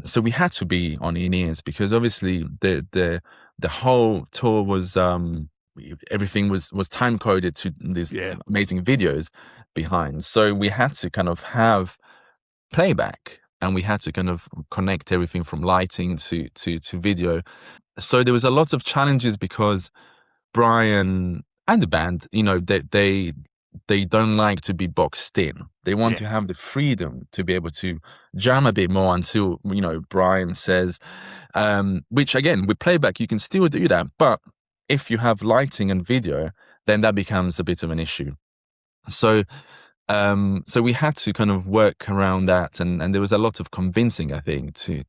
Speaker 1: So we had to be on in ears, because obviously the whole tour was everything was time coded to these amazing videos behind. So we had to kind of have playback, and we had to kind of connect everything from lighting to video. So there was a lot of challenges, because Bryan and the band, they don't like to be boxed in. They want to have the freedom to be able to jam a bit more until, Bryan says, which again, with playback, you can still do that. But if you have lighting and video, then that becomes a bit of an issue. So we had to kind of work around that, and there was a lot of convincing, I think, to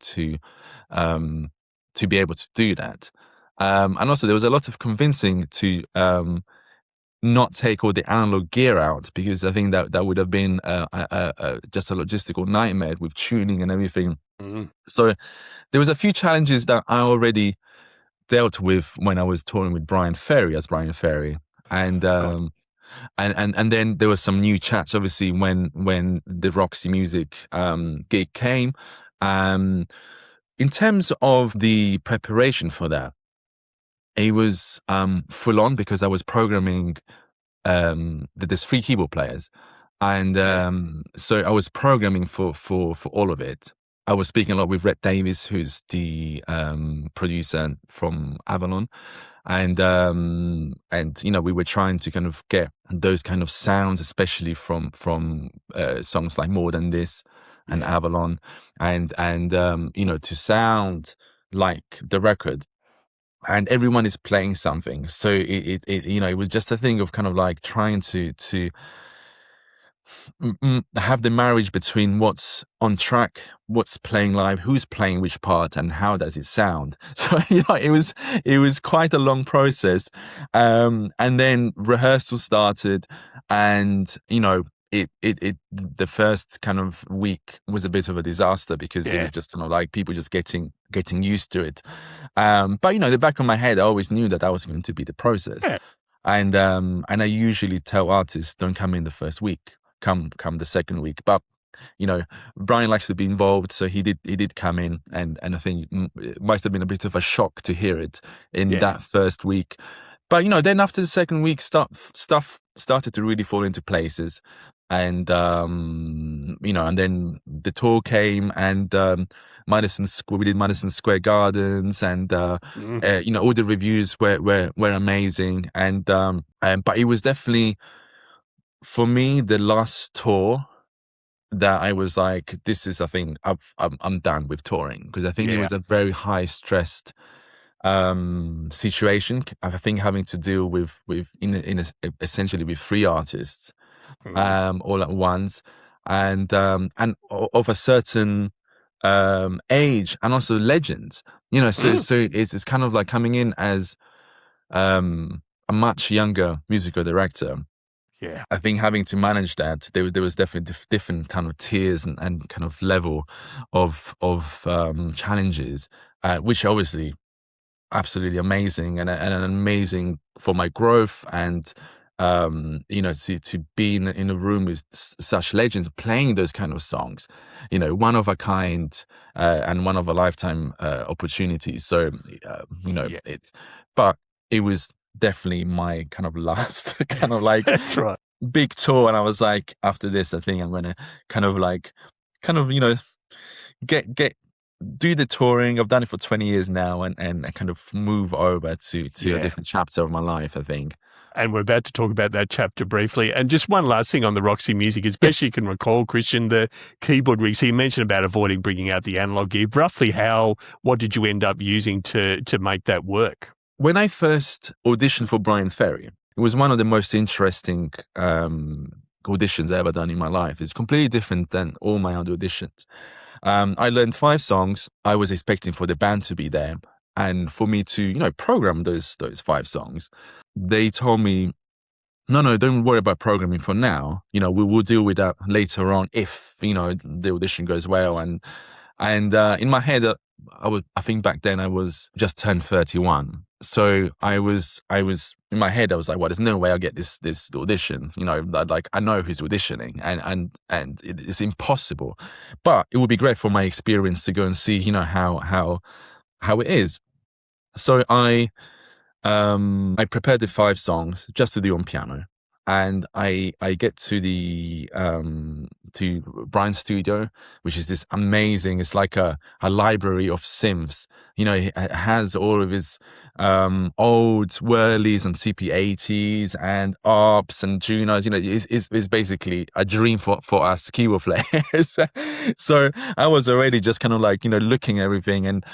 Speaker 1: be able to do that. And also there was a lot of convincing to not take all the analog gear out, because I think that would have been just a logistical nightmare with tuning and everything. So there was a few challenges that I already dealt with when I was touring with Bryan Ferry as Bryan Ferry, and then there was some new chats, obviously, when the Roxy Music gig came. In terms of the preparation for that, it was full on, because I was programming. There's 3 keyboard players, and so I was programming for all of it. I was speaking a lot with Rhett Davies, who's the producer from Avalon, and we were trying to kind of get those kind of sounds, especially from songs like More Than This and Avalon, and to sound like the record. And everyone is playing something, so it was just a thing of kind of like trying to have the marriage between what's on track, what's playing live, who's playing which part, and how does it sound. So it was quite a long process, and then rehearsal started, and the first kind of week was a bit of a disaster because it was just kind of like people just getting used to it. But the back of my head, I always knew that was going to be the process.
Speaker 2: Yeah.
Speaker 1: And I usually tell artists, don't come in the first week, come the second week. But Bryan likes to be involved, so he did come in, and I think it must have been a bit of a shock to hear it in that first week. But then after the second week, stuff started to really fall into places, and and then the tour came, and we did Madison Square Gardens, and all the reviews were amazing, and but it was definitely, for me, the last tour that I was like, this is, I think I'm done with touring, because I think it was a very high stressed situation. I think having to deal with essentially with 3 artists all at once, and of a certain age, and also legends. So it's kind of like coming in as a much younger musical director.
Speaker 2: Yeah,
Speaker 1: I think having to manage that, there was definitely different kind of tiers and kind of level of challenges, which obviously absolutely amazing and amazing for my growth, and to be in a room with such legends playing those kind of songs, one of a kind, and one of a lifetime opportunities. So but it was definitely my kind of last kind of like
Speaker 2: that's right.
Speaker 1: big tour, and I was like, after this, I think I'm gonna kind of get do the touring. I've done it for 20 years now, and kind of move over to a different chapter of my life, I think.
Speaker 2: And we're about to talk about that chapter briefly. And just one last thing on the Roxy music, as best you can recall, Christian, the keyboard rig. So you mentioned about avoiding bringing out the analog gear. Roughly what did you end up using to make that work?
Speaker 1: When I first auditioned for Bryan Ferry, it was one of the most interesting auditions I ever done in my life. It's completely different than all my other auditions. I learned 5 songs. I was expecting for the band to be there, and for me to, program those 5 songs. They told me, no, don't worry about programming for now. We will deal with that later on if, the audition goes well. And in my head, I think back then I was just turned 31. So I was in my head, I was like, well, there's no way I'll get this audition. Like, I know who's auditioning, and it's impossible. But it would be great for my experience to go and see, how it is. So I prepared the 5 songs just to do on piano, and I get to the to Bryan's studio, which is this amazing. It's like a library of synths. It has all of his old Whirlies and CP80s and ARPs and Junos. It's basically a dream for us keyboard players. So I was already just kind of like, looking at everything, and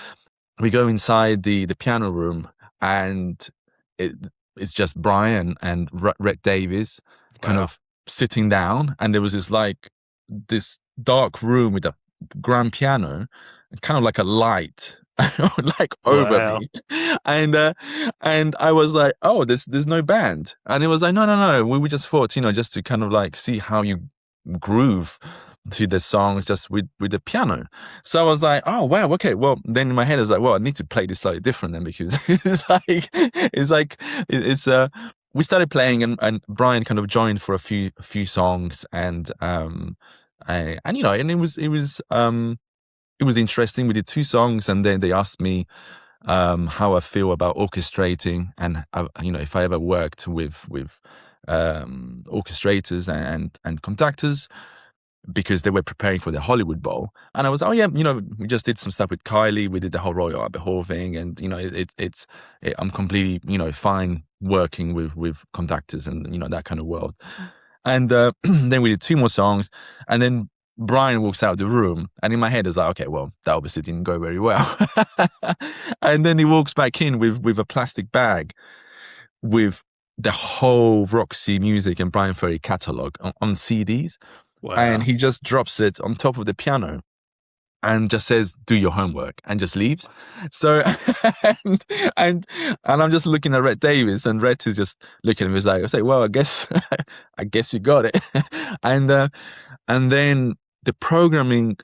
Speaker 1: we go inside the piano room, and it's just Bryan and Rhett Davies kind of sitting down, and there was this dark room with a grand piano, kind of like a light like over me, and I was like, oh, there's no band, and it was like, no, we just thought, just to kind of like see how you groove to the songs just with the piano. So I was like, oh wow, okay. Well, then in my head I was like, well, I need to play this slightly different then, because we started playing, and Bryan kind of joined for a few songs, and it was interesting. We did 2 songs, and then they asked me how I feel about orchestrating, and if I ever worked with orchestrators and conductors, because they were preparing for the Hollywood Bowl. And I was, oh yeah, we just did some stuff with Kylie. We did the whole Royal Albert Hall thing, and I'm completely fine working with conductors and that kind of world. And then we did 2 more songs, and then Bryan walks out of the room, and in my head I was like, okay, well, that obviously didn't go very well. And then he walks back in with a plastic bag with the whole Roxy Music and Bryan Ferry catalog on CDs. Wow. And he just drops it on top of the piano. and just says, "Do your homework," and just leaves. So, and, and I'm just looking at Rhett Davis, and Rhett is just looking at me. He's like, I say, "Well, I guess, I guess you got it." And then the programming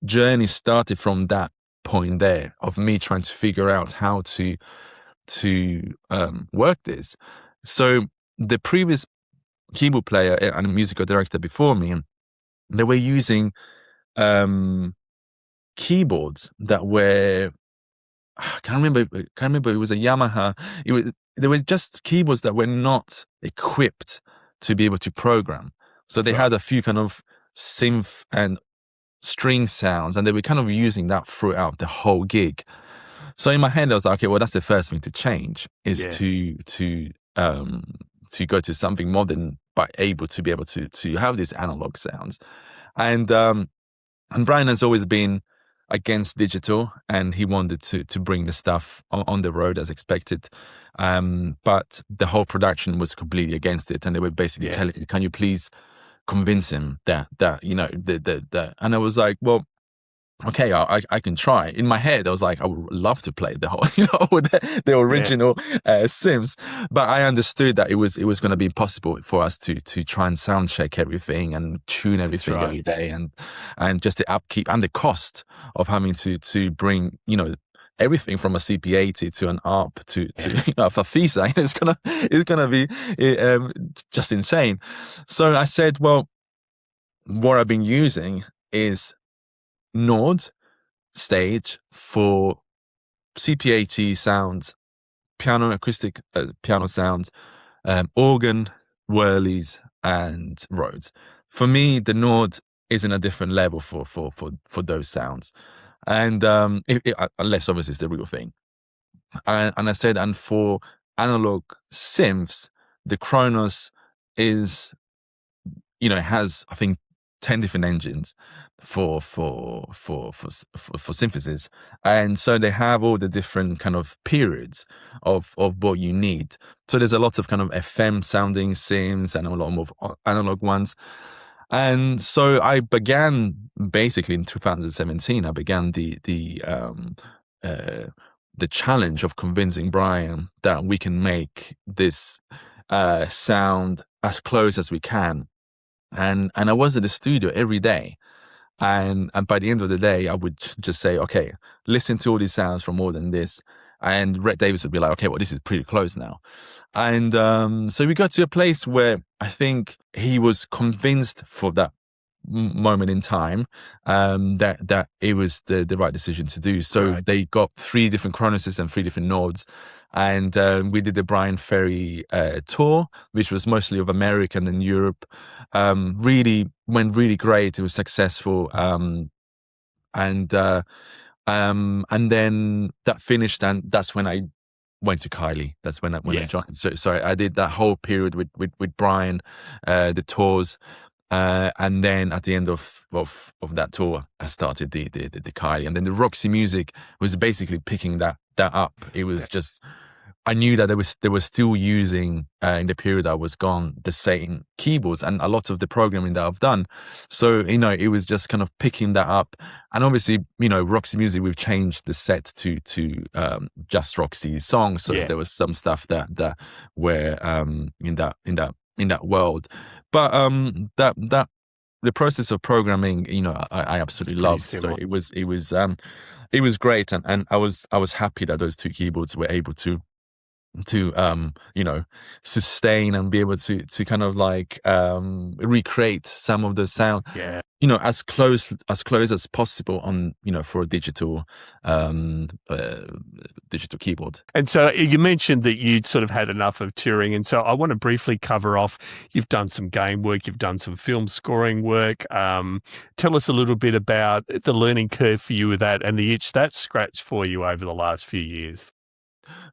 Speaker 1: journey started from that point there of me trying to figure out how to work this. So the previous keyboard player and musical director before me, they were using keyboards that were, I can't remember. It was a Yamaha. They were just keyboards that were not equipped to be able to program. So they had a few kind of synth and string sounds, and they were kind of using that throughout the whole gig. So in my head, I was like, okay, well, that's the first thing to change is to go to something modern, but able to have these analog sounds. And Bryan has always been against digital, and he wanted to bring the stuff on the road as expected. But the whole production was completely against it, and they were basically telling me, "Can you please convince him that you know the?" And I was like, "Well, okay, I can try." In my head, I was like, I would love to play the whole, with the original Synths, but I understood that it was going to be impossible for us to try and sound check everything and tune everything every day, and just the upkeep and the cost of having to bring everything from a CP80 to an ARP to a Fafisa. It's gonna be just insane. So I said, well, what I've been using is Nord stage for CP80 sounds, piano, acoustic piano sounds, organ, whirlies, and Rhodes. For me, the Nord is in a different level for those sounds, and unless obviously it's the real thing. And I said, and for analog synths, the Kronos is, it has, I think, 10 different engines for synthesis, and so they have all the different kind of periods of what you need. So there's a lot of kind of FM sounding synths and a lot of analog ones. And so I began basically in 2017. I began the challenge of convincing Bryan that we can make this sound as close as we can. And I was at the studio every day. And by the end of the day, I would just say, okay, listen to all these sounds from More Than This. And Rhett Davis would be like, okay, well, this is pretty close now. And so we got to a place where I think he was convinced for that moment in time that it was the right decision to do. So they got 3 different Chronicles and 3 different Nords. And we did the Bryan Ferry tour, which was mostly of America and then Europe. Really went really great. It was successful. And then that finished, and that's when I went to Kylie. That's when I joined. So I did that whole period with Bryan, the tours. And then at the end of that tour, I started the Kylie, and then the Roxy music was basically picking that up. It was just, I knew that they were still using in the period I was gone the same keyboards and a lot of the programming that I've done. So it was just kind of picking that up. And obviously Roxy music, we've changed the set to just Roxy songs. So there was some stuff that were in that world. But that the process of programming, I absolutely loved. So it was great, and I was happy that those 2 keyboards were able to sustain and be able to kind of like recreate some of the sound, as close as possible on for a digital keyboard.
Speaker 2: And so you mentioned that you'd sort of had enough of touring, and so I want to briefly cover off, you've done some game work, you've done some film scoring work. Tell us a little bit about the learning curve for you with that and the itch that scratched for you over the last few years.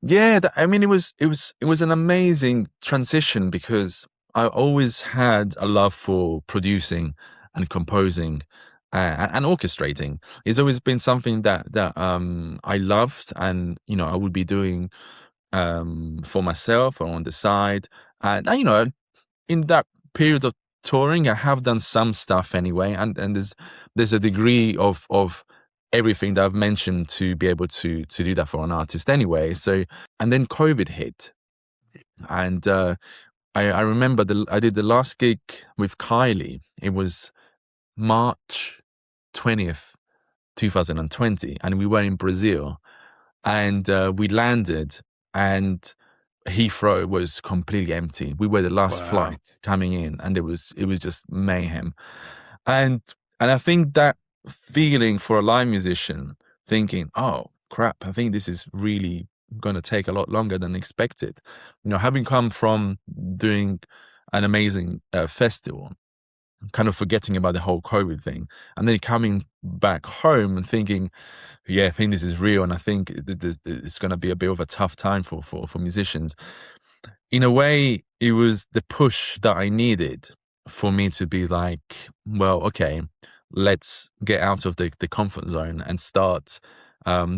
Speaker 1: Yeah, it was an amazing transition, because I always had a love for producing and composing and orchestrating. It's always been something that I loved, and I would be doing for myself or on the side. And in that period of touring. I have done some stuff anyway, and there's a degree of everything that I've mentioned to be able to do that for an artist anyway. So, and then COVID hit, and I remember I did the last gig with Kylie. It was March 20th, 2020, and we were in Brazil, and we landed, and Heathrow was completely empty. We were the last flight coming in, and it was just mayhem. And I think that feeling for a live musician, thinking, oh crap, I think this is really going to take a lot longer than expected. You know, having come from doing an amazing festival, kind of forgetting about the whole COVID thing, and then coming back home and thinking, yeah, I think this is real, and I think it's going to be a bit of a tough time for musicians. In a way, it was the push that I needed for me to be like, well, okay, let's get out of the comfort zone and start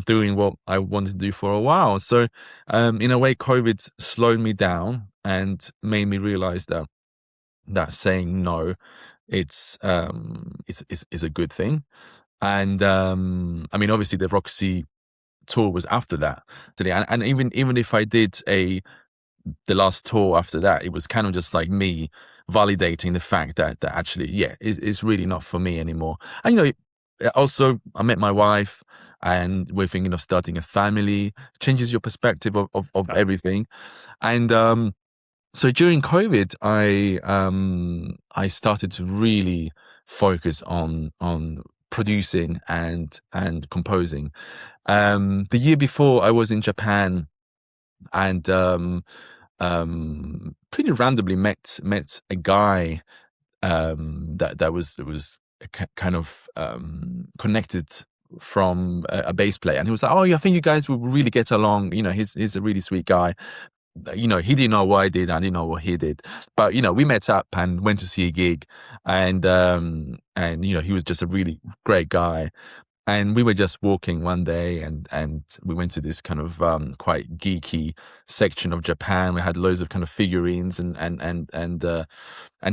Speaker 1: doing what I wanted to do for a while. So in a way, COVID slowed me down and made me realize that saying no, it's a good thing. And I mean, obviously the Roxy tour was after that today, and even if I did the last tour after that, it was kind of just like me validating the fact that actually, yeah, it's really not for me anymore. And, you know, also I met my wife, and we're thinking of starting a family. Changes your perspective of everything. And so during COVID, I started to really focus on producing and composing. The year before, I was in Japan, and pretty randomly met a guy that was kind of connected from a bass player, and he was like, "Oh, yeah, I think you guys will really get along. You know, he's a really sweet guy." You know, he didn't know what I did, I didn't know what he did, but you know, we met up and went to see a gig, and you know, he was just a really great guy. And we were just walking one day, and we went to this kind of quite geeky section of Japan. We had loads of kind of figurines and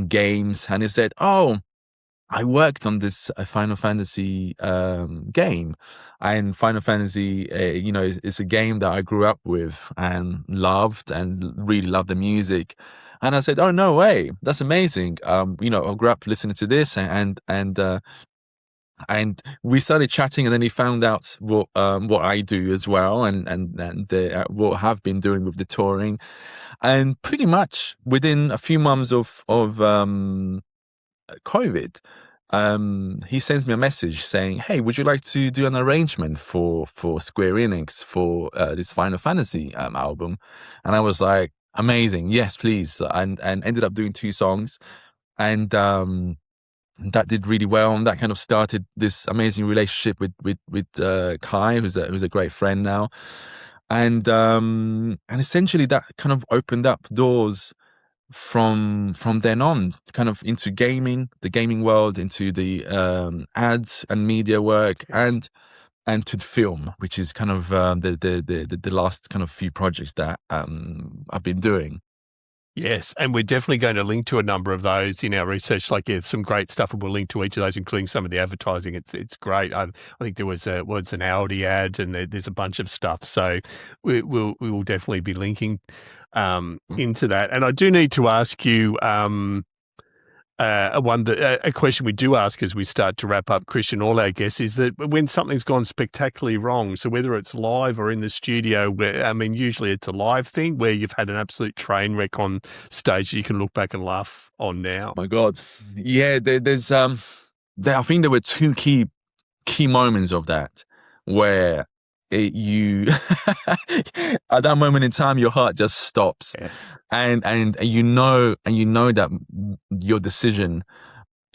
Speaker 1: games. And he said, "Oh, I worked on this Final Fantasy game, and Final Fantasy, you know, is a game that I grew up with and loved, and really loved the music." And I said, "Oh, no way, that's amazing. You know, I grew up listening to this, and we started chatting, and then he found out what I do as well, and what I have been doing with the touring, and pretty much within a few months of COVID, he sends me a message saying, "Hey, would you like to do an arrangement for Square Enix for this Final Fantasy album?" And I was like, "Amazing, yes, please," and ended up doing 2 songs, and that did really well, and that kind of started this amazing relationship with Kai, who's a great friend now, and essentially that kind of opened up doors from then on, kind of into gaming, the gaming world, into the ads and media work, and to the film, which is kind of the last kind of few projects that I've been doing.
Speaker 2: Yes, and we're definitely going to link to a number of those in our research. Like, yeah, some great stuff, and we'll link to each of those, including some of the advertising. It's great. I think there was an Audi ad, and there's a bunch of stuff. So we will definitely be linking into that. And I do need to ask you a question we do ask as we start to wrap up, Christian, all our guests, is that when something's gone spectacularly wrong, so whether it's live or in the studio, where, I mean, usually it's a live thing where you've had an absolute train wreck on stage that you can look back and laugh on now.
Speaker 1: My God. Yeah, there's I think there were 2 key moments of that where you at that moment in time your heart just stops.
Speaker 2: Yes.
Speaker 1: and you know that your decision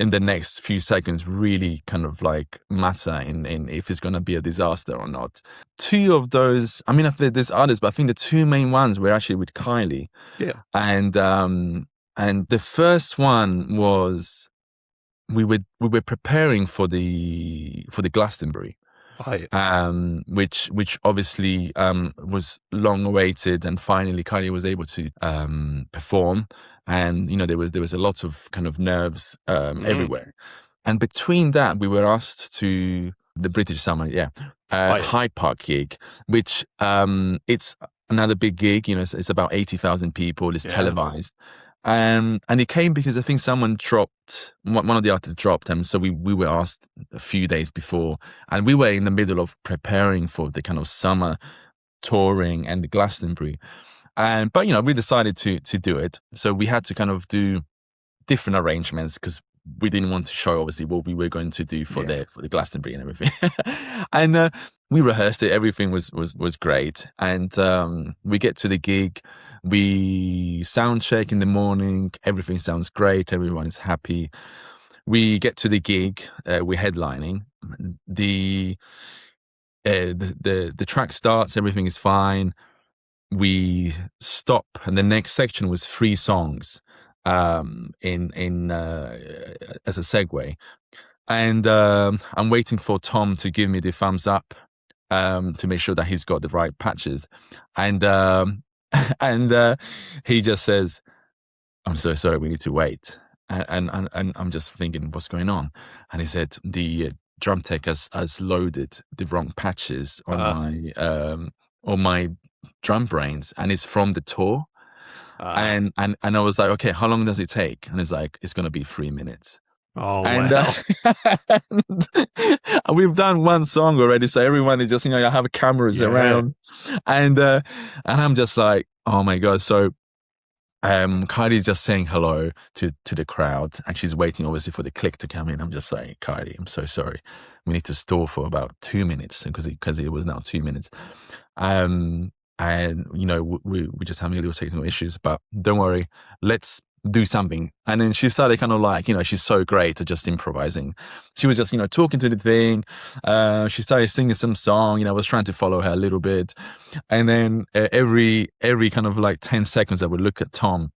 Speaker 1: in the next few seconds really kind of like matter in if it's going to be a disaster or not. 2 of those, I mean, there's others, but I think the 2 main ones were actually with Kylie.
Speaker 2: Yeah.
Speaker 1: And the first one was we were preparing for the Glastonbury.
Speaker 2: Oh, yeah.
Speaker 1: Which obviously was long awaited, and finally Kylie was able to perform. and there was a lot of kind of nerves everywhere. And between that, we were asked to the British Summer, Hyde Park gig, which it's another big gig. It's about 80,000 people. It's televised. And it came because I think someone dropped, one of the artists dropped, and so we were asked a few days before, and we were in the middle of preparing for the kind of summer touring and the Glastonbury. But we decided to do it. So we had to kind of do different arrangements because we didn't want to show obviously what we were going to do for the Glastonbury and everything. And we rehearsed it. Everything was great. And we get to the gig. We sound check in the morning. Everything sounds great. Everyone is happy. We get to the gig. We're headlining. The track starts. Everything is fine. We stop, and the next section was 3 songs in as a segue, and I'm waiting for Tom to give me the thumbs up to make sure that he's got the right patches, and he just says, "I'm so sorry, we need to wait," and I'm just thinking, what's going on? And he said the drum tech has loaded the wrong patches on my drum brains, and it's from the tour. And I was like, okay, how long does it take? And it's like, it's going to be 3 minutes.
Speaker 2: Oh,
Speaker 1: and,
Speaker 2: wow.
Speaker 1: And we've done one song already, so everyone is just, I have cameras around, and I'm just like, oh my God. So Kylie's just saying hello to the crowd, and she's waiting obviously for the click to come in. I'm just like, Kylie, I'm so sorry. We need to stall for about 2 minutes because it was now 2 minutes. And we're just having a little technical issues, but don't worry, let's do something. And then she started kind of like, she's so great at just improvising. She was just, talking to the thing. She started singing some song. I was trying to follow her a little bit. And then every kind of like 10 seconds I would look at Tom,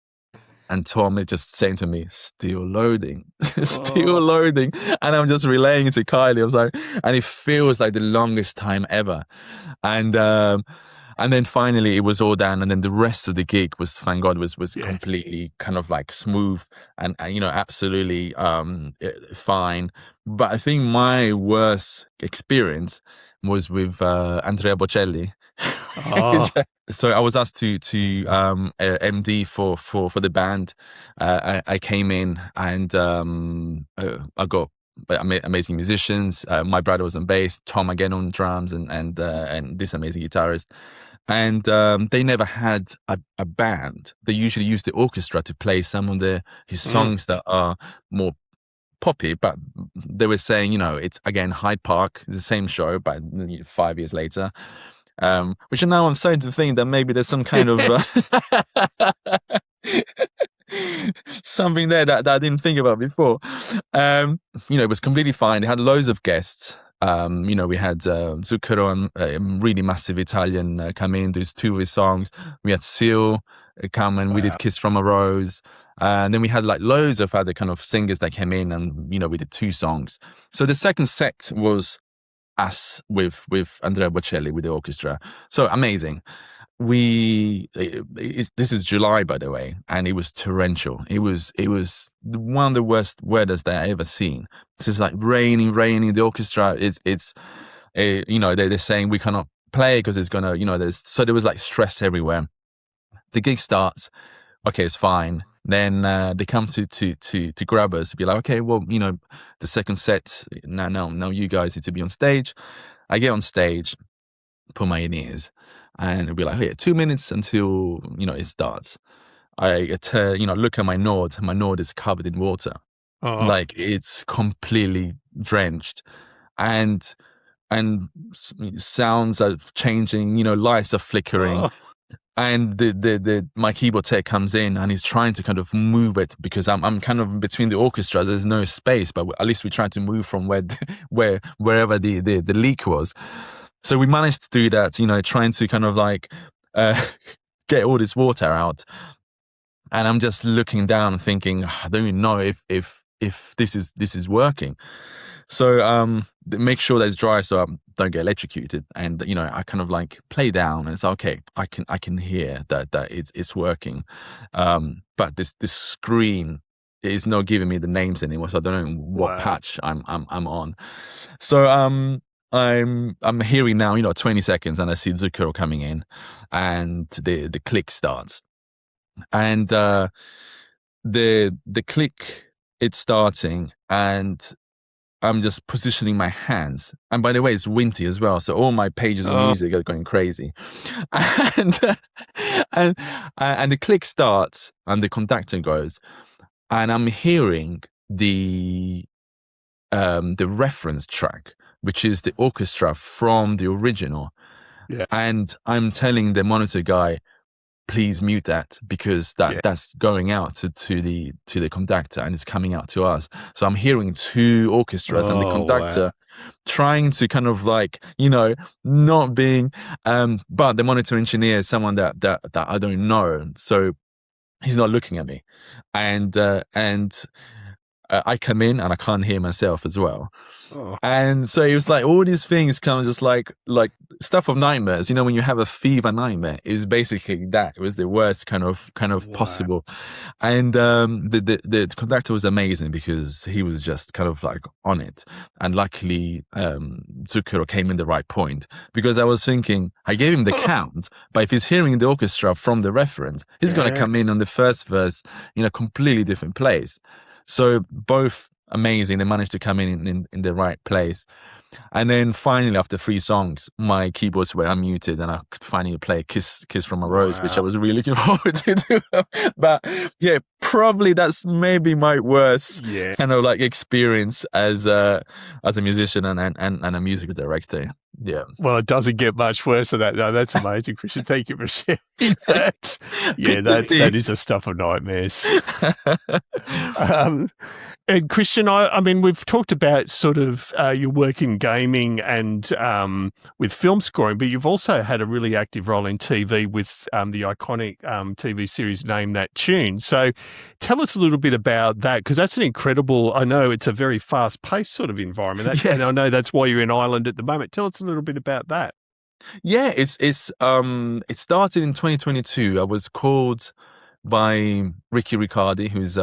Speaker 1: and Tom is just saying to me, still loading, still loading. And I'm just relaying it to Kylie. I was like, and it feels like the longest time ever. And then finally it was all done. And then the rest of the gig was, thank God, was completely kind of like smooth and absolutely fine. But I think my worst experience was with Andrea Bocelli. So I was asked to MD for the band. I came in, and I got amazing musicians. My brother was on bass, Tom again on drums, and this amazing guitarist. And they never had a band. They usually use the orchestra to play some of his songs that are more poppy, but they were saying, it's again Hyde Park, it's the same show, but 5 years later. Which now I'm starting to think that maybe there's some kind of something there that I didn't think about before. It was completely fine. It had loads of guests. We had Zucchero, a really massive Italian, come in, do 2 of his songs. We had Seal come, and we did Kiss from a Rose. And then we had like loads of other kind of singers that came in, and we did 2 songs. So the second set was us with Andrea Bocelli with the orchestra. So amazing. This is July, by the way, and it was torrential. It was one of the worst weathers that I ever seen. It's just like raining. The orchestra they're saying we cannot play because it's gonna, so there was like stress everywhere. The gig starts. Okay, it's fine. Then they come to grab us, be like, okay, well, the second set, now you guys need to be on stage. I get on stage, put my in-ears, and it'll be like, oh, 2 minutes until, it starts. I look at my Nord. My Nord is covered in water. Like, it's completely drenched. And sounds are changing, lights are flickering. And my keyboard tech comes in, and he's trying to kind of move it because I'm kind of between the orchestra. There's no space, but at least we try to move from wherever the leak was. So we managed to do that, trying to kind of like get all this water out. And I'm just looking down and thinking, I don't even know if this is working. So make sure that it's dry. So don't get electrocuted. And I kind of like play down, and it's okay. I can hear that it's working, but this screen is not giving me the names anymore, so I don't know what patch I'm on. So I'm hearing now 20 seconds, and I see Zucchero coming in, and the click starts, and the click, it's starting, and I'm just positioning my hands. And by the way, it's windy as well, so all my pages of music are going crazy. And the click starts, and the conductor goes, and I'm hearing the reference track, which is the orchestra from the original.
Speaker 2: Yeah.
Speaker 1: And I'm telling the monitor guy, please mute that, because that's going out to the conductor, and it's coming out to us. So I'm hearing two orchestras, and the conductor trying to kind of like, not being, but the monitor engineer is someone that I don't know, so he's not looking at me, and I come in and I can't hear myself as well. And so it was like all these things kind of just like stuff of nightmares. When you have a fever nightmare, it was basically that. It was the worst kind of possible. And the conductor was amazing, because he was just kind of like on it. And luckily, Zucchero came in the right point, because I was thinking, I gave him the count, but if he's hearing the orchestra from the reference, he's going to come in on the first verse in a completely different place. So both amazing. They managed to come in the right place. And then finally, after 3 songs, my keyboards were unmuted, and I could finally play Kiss from a Rose, which I was really looking forward to do. But yeah, probably that's maybe my worst kind of like experience as a musician and a musical director. Yeah.
Speaker 2: Well, it doesn't get much worse than that. No, that's amazing, Christian. Thank you for sharing that. Yeah, that is the stuff of nightmares. And Christian, I mean, we've talked about sort of your work in gaming and with film scoring, but you've also had a really active role in TV with the iconic TV series Name That Tune. So tell us a little bit about that, because that's an incredible, I know it's a very fast-paced sort of environment, and I know that's why you're in Ireland at the moment. Tell us a little bit about that.
Speaker 1: Yeah, it started in 2022. I was called by Ricky Riccardi, who's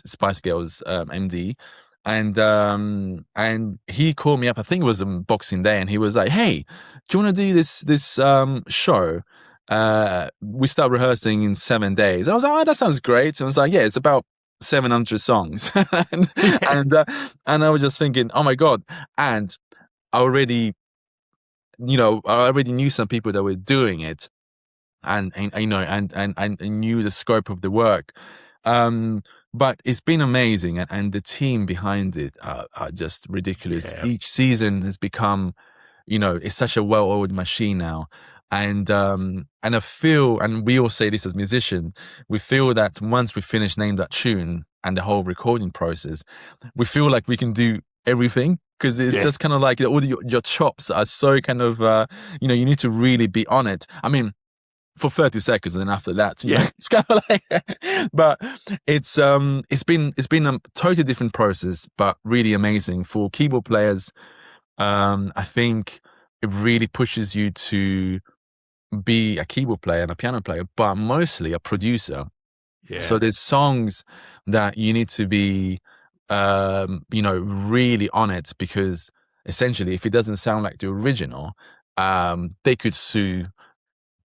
Speaker 1: Spice Girls MD, and he called me up. I think it was Boxing Day, and he was like, "Hey, do you want to do this show? We start rehearsing in 7 days." I was like, "Oh, that sounds great." And I was like, "Yeah, it's about 700 songs," and I was just thinking, "Oh my god!" And I already knew some people that were doing it, and knew the scope of the work. But it's been amazing, and the team behind it are just ridiculous. Yeah. Each season has become, it's such a well-oiled machine now. And I feel, and we all say this as musicians, we feel that once we finish Name That Tune and the whole recording process, we feel like we can do everything, because it's just kind of like all your chops are so kind of, you need to really be on it. I mean, for 30 seconds, and then after that, it's kind of like, but it's been a totally different process, but really amazing for keyboard players. I think it really pushes you to be a keyboard player and a piano player, but mostly a producer. Yeah. So there's songs that you need to be, really on it, because essentially, if it doesn't sound like the original, they could sue,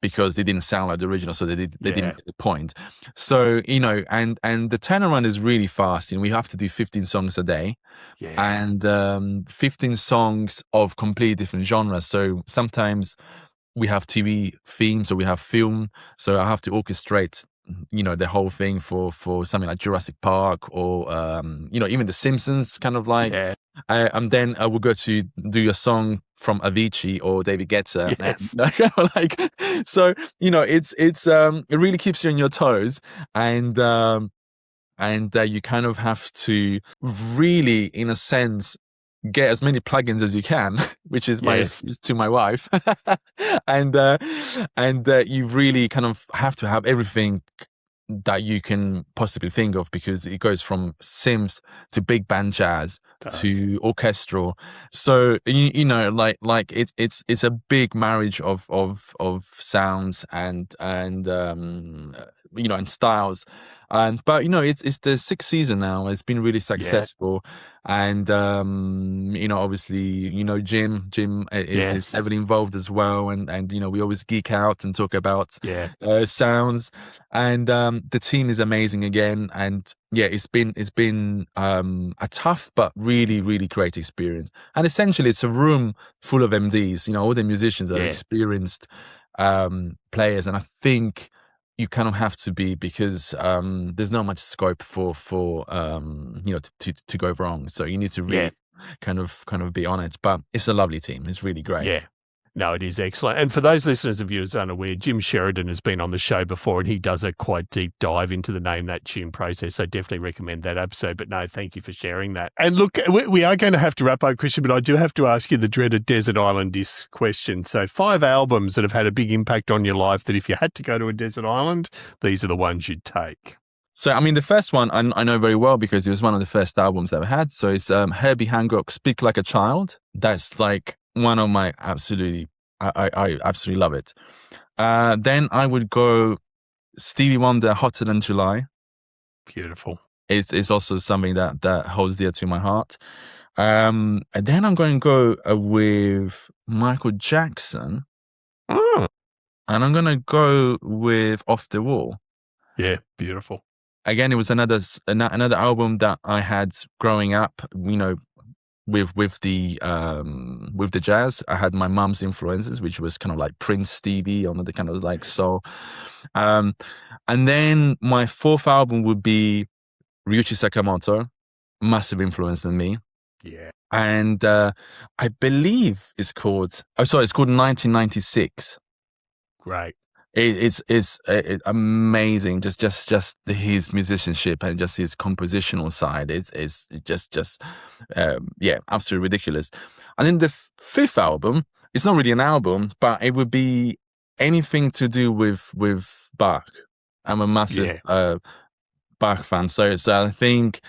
Speaker 1: because they didn't sound like the original, so they didn't get the point. So, and the turnaround is really fast. We have to do 15 songs a day, and 15 songs of completely different genres. So sometimes we have TV themes, or we have film. So I have to orchestrate, the whole thing for something like Jurassic Park, or even The Simpsons, kind of like. Yeah. And then I will go to do a song from Avicii or David Guetta. Yes. So it really keeps you on your toes, and you kind of have to really, in a sense, get as many plugins as you can, which is my excuse to my wife, and you really kind of have to have everything that you can possibly think of, because it goes from synths to big band jazz to orchestral. So you know, like it's a big marriage of sounds and you know, and styles. But you know, it's the sixth season now. It's been really successful, and you know, obviously, you know, Jim is heavily involved as well, and you know, we always geek out and talk about sounds, and the team is amazing again, and yeah, it's been a tough but really great experience. And essentially, it's a room full of MDs. You know, all the musicians are experienced players, and I think you kind of have to be, because there's not much scope for you know, to go wrong. So you need to really kind of be on it. But it's a lovely team. It's really great.
Speaker 2: Yeah. No, it is excellent. And for those listeners of viewers unaware, Jim Sheridan has been on the show before, and he does a quite deep dive into the Name That Tune process. So definitely recommend that episode. But no, thank you for sharing that. And look, we are going to have to wrap up, Christian, but I do have to ask you the dreaded desert island disc question. So 5 albums that have had a big impact on your life that if you had to go to a desert island, these are the ones you'd take.
Speaker 1: So, I mean, the first one I know very well because it was one of the first albums I ever had. So it's Herbie Hancock, Speak Like a Child. That's like one of my I absolutely love it. Then I would go Stevie Wonder, Hotter Than July.
Speaker 2: Beautiful.
Speaker 1: It's also something that holds dear to my heart. And then I'm going to go with Michael Jackson.
Speaker 2: Oh.
Speaker 1: And I'm going to go with Off the Wall.
Speaker 2: Yeah, beautiful.
Speaker 1: Again, it was another album that I had growing up, you know, with the jazz. I had my mum's influences, which was kind of like Prince, Stevie, on the kind of like soul. And then my fourth album would be Ryuichi Sakamoto, massive influence on me.
Speaker 2: Yeah.
Speaker 1: And I believe it's called 1996.
Speaker 2: Great.
Speaker 1: It's amazing. Just his musicianship and just his compositional side is just absolutely ridiculous. And then the fifth album, it's not really an album, but it would be anything to do with Bach. I'm a massive Bach fan, so I think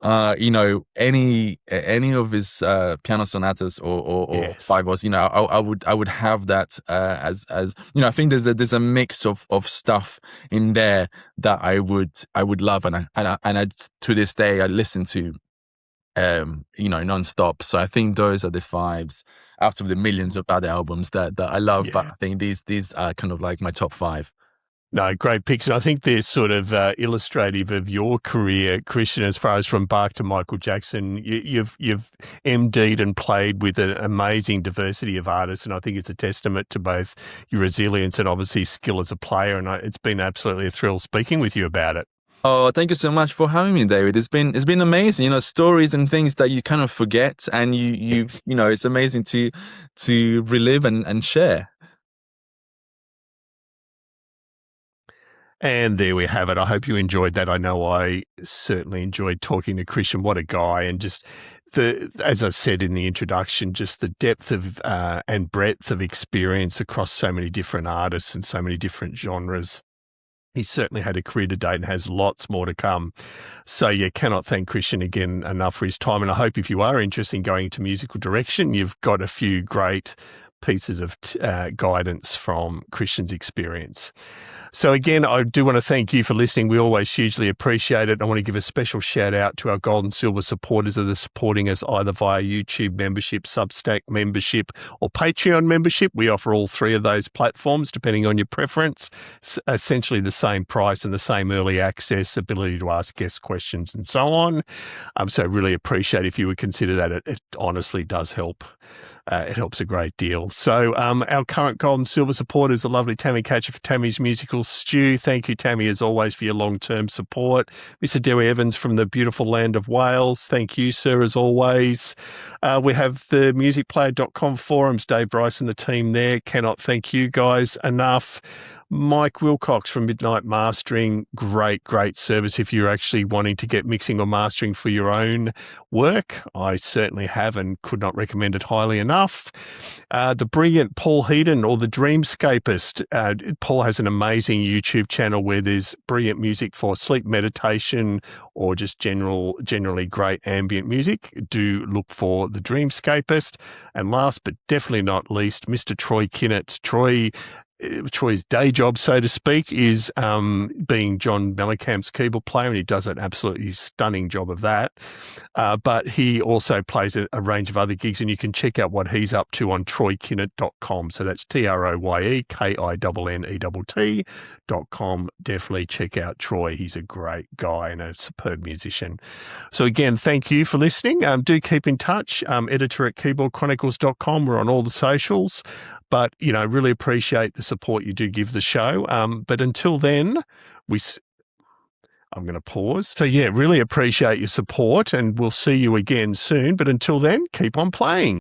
Speaker 1: you know, any of his piano sonatas or fivos, you know, I would have that as you know. I think there's a mix of stuff in there that I would love, and I to this day I listen to you know, nonstop. So I think those are the fives out of the millions of other albums that I love. But I think these are kind of like my top 5.
Speaker 2: No, great picks. And I think they're sort of illustrative of your career, Christian, as far as from Bach to Michael Jackson. You've MD'd and played with an amazing diversity of artists, and I think it's a testament to both your resilience and obviously skill as a player. And it's been absolutely a thrill speaking with you about it.
Speaker 1: Oh, thank you so much for having me, David. It's been amazing. You know, stories and things that you kind of forget, and you know, it's amazing to relive and share.
Speaker 2: And there we have it. I hope you enjoyed that. I know I certainly enjoyed talking to Christian. What a guy. And just as I said in the introduction, just the depth of and breadth of experience across so many different artists and so many different genres. He certainly had a career to date and has lots more to come. So you cannot thank Christian again enough for his time. And I hope if you are interested in going into musical direction, you've got a few great pieces of guidance from Christian's experience. So again, I do want to thank you for listening. We always hugely appreciate it. I want to give a special shout out to our gold and silver supporters that are supporting us either via YouTube membership, Substack membership, or Patreon membership. We offer all 3 of those platforms depending on your preference. It's essentially the same price and the same early access, ability to ask guest questions and so on. So really appreciate if you would consider that. It honestly does help. It helps a great deal. So our current gold and silver supporter is the lovely Tammy Catcher for Tammy's Musical Stew. Thank you, Tammy, as always, for your long-term support. Mr. Dewey Evans from the beautiful land of Wales. Thank you, sir, as always. We have the musicplayer.com forums. Dave Bryce and the team there. Cannot thank you guys enough. Mike Wilcox from Midnight Mastering, great service if you're actually wanting to get mixing or mastering for your own work. I certainly have and could not recommend it highly enough. The brilliant Paul Heaton, or the Dreamscapist. Paul has an amazing YouTube channel where there's brilliant music for sleep meditation or just generally great ambient music. Do look for the Dreamscapist. And last but definitely not least, Mr. Troy Kinnett. Troy's day job, so to speak, is being John Mellencamp's keyboard player, and he does an absolutely stunning job of that. But he also plays a range of other gigs, and you can check out what he's up to on troykinnett.com. So that's TroyeKinnett.com. Definitely check out Troy. He's a great guy and a superb musician. So again, thank you for listening. Do keep in touch. Editor at keyboardchronicles.com. We're on all the socials. But, really appreciate the support you do give the show. But until then, I'm going to pause. So, really appreciate your support, and we'll see you again soon. But until then, keep on playing.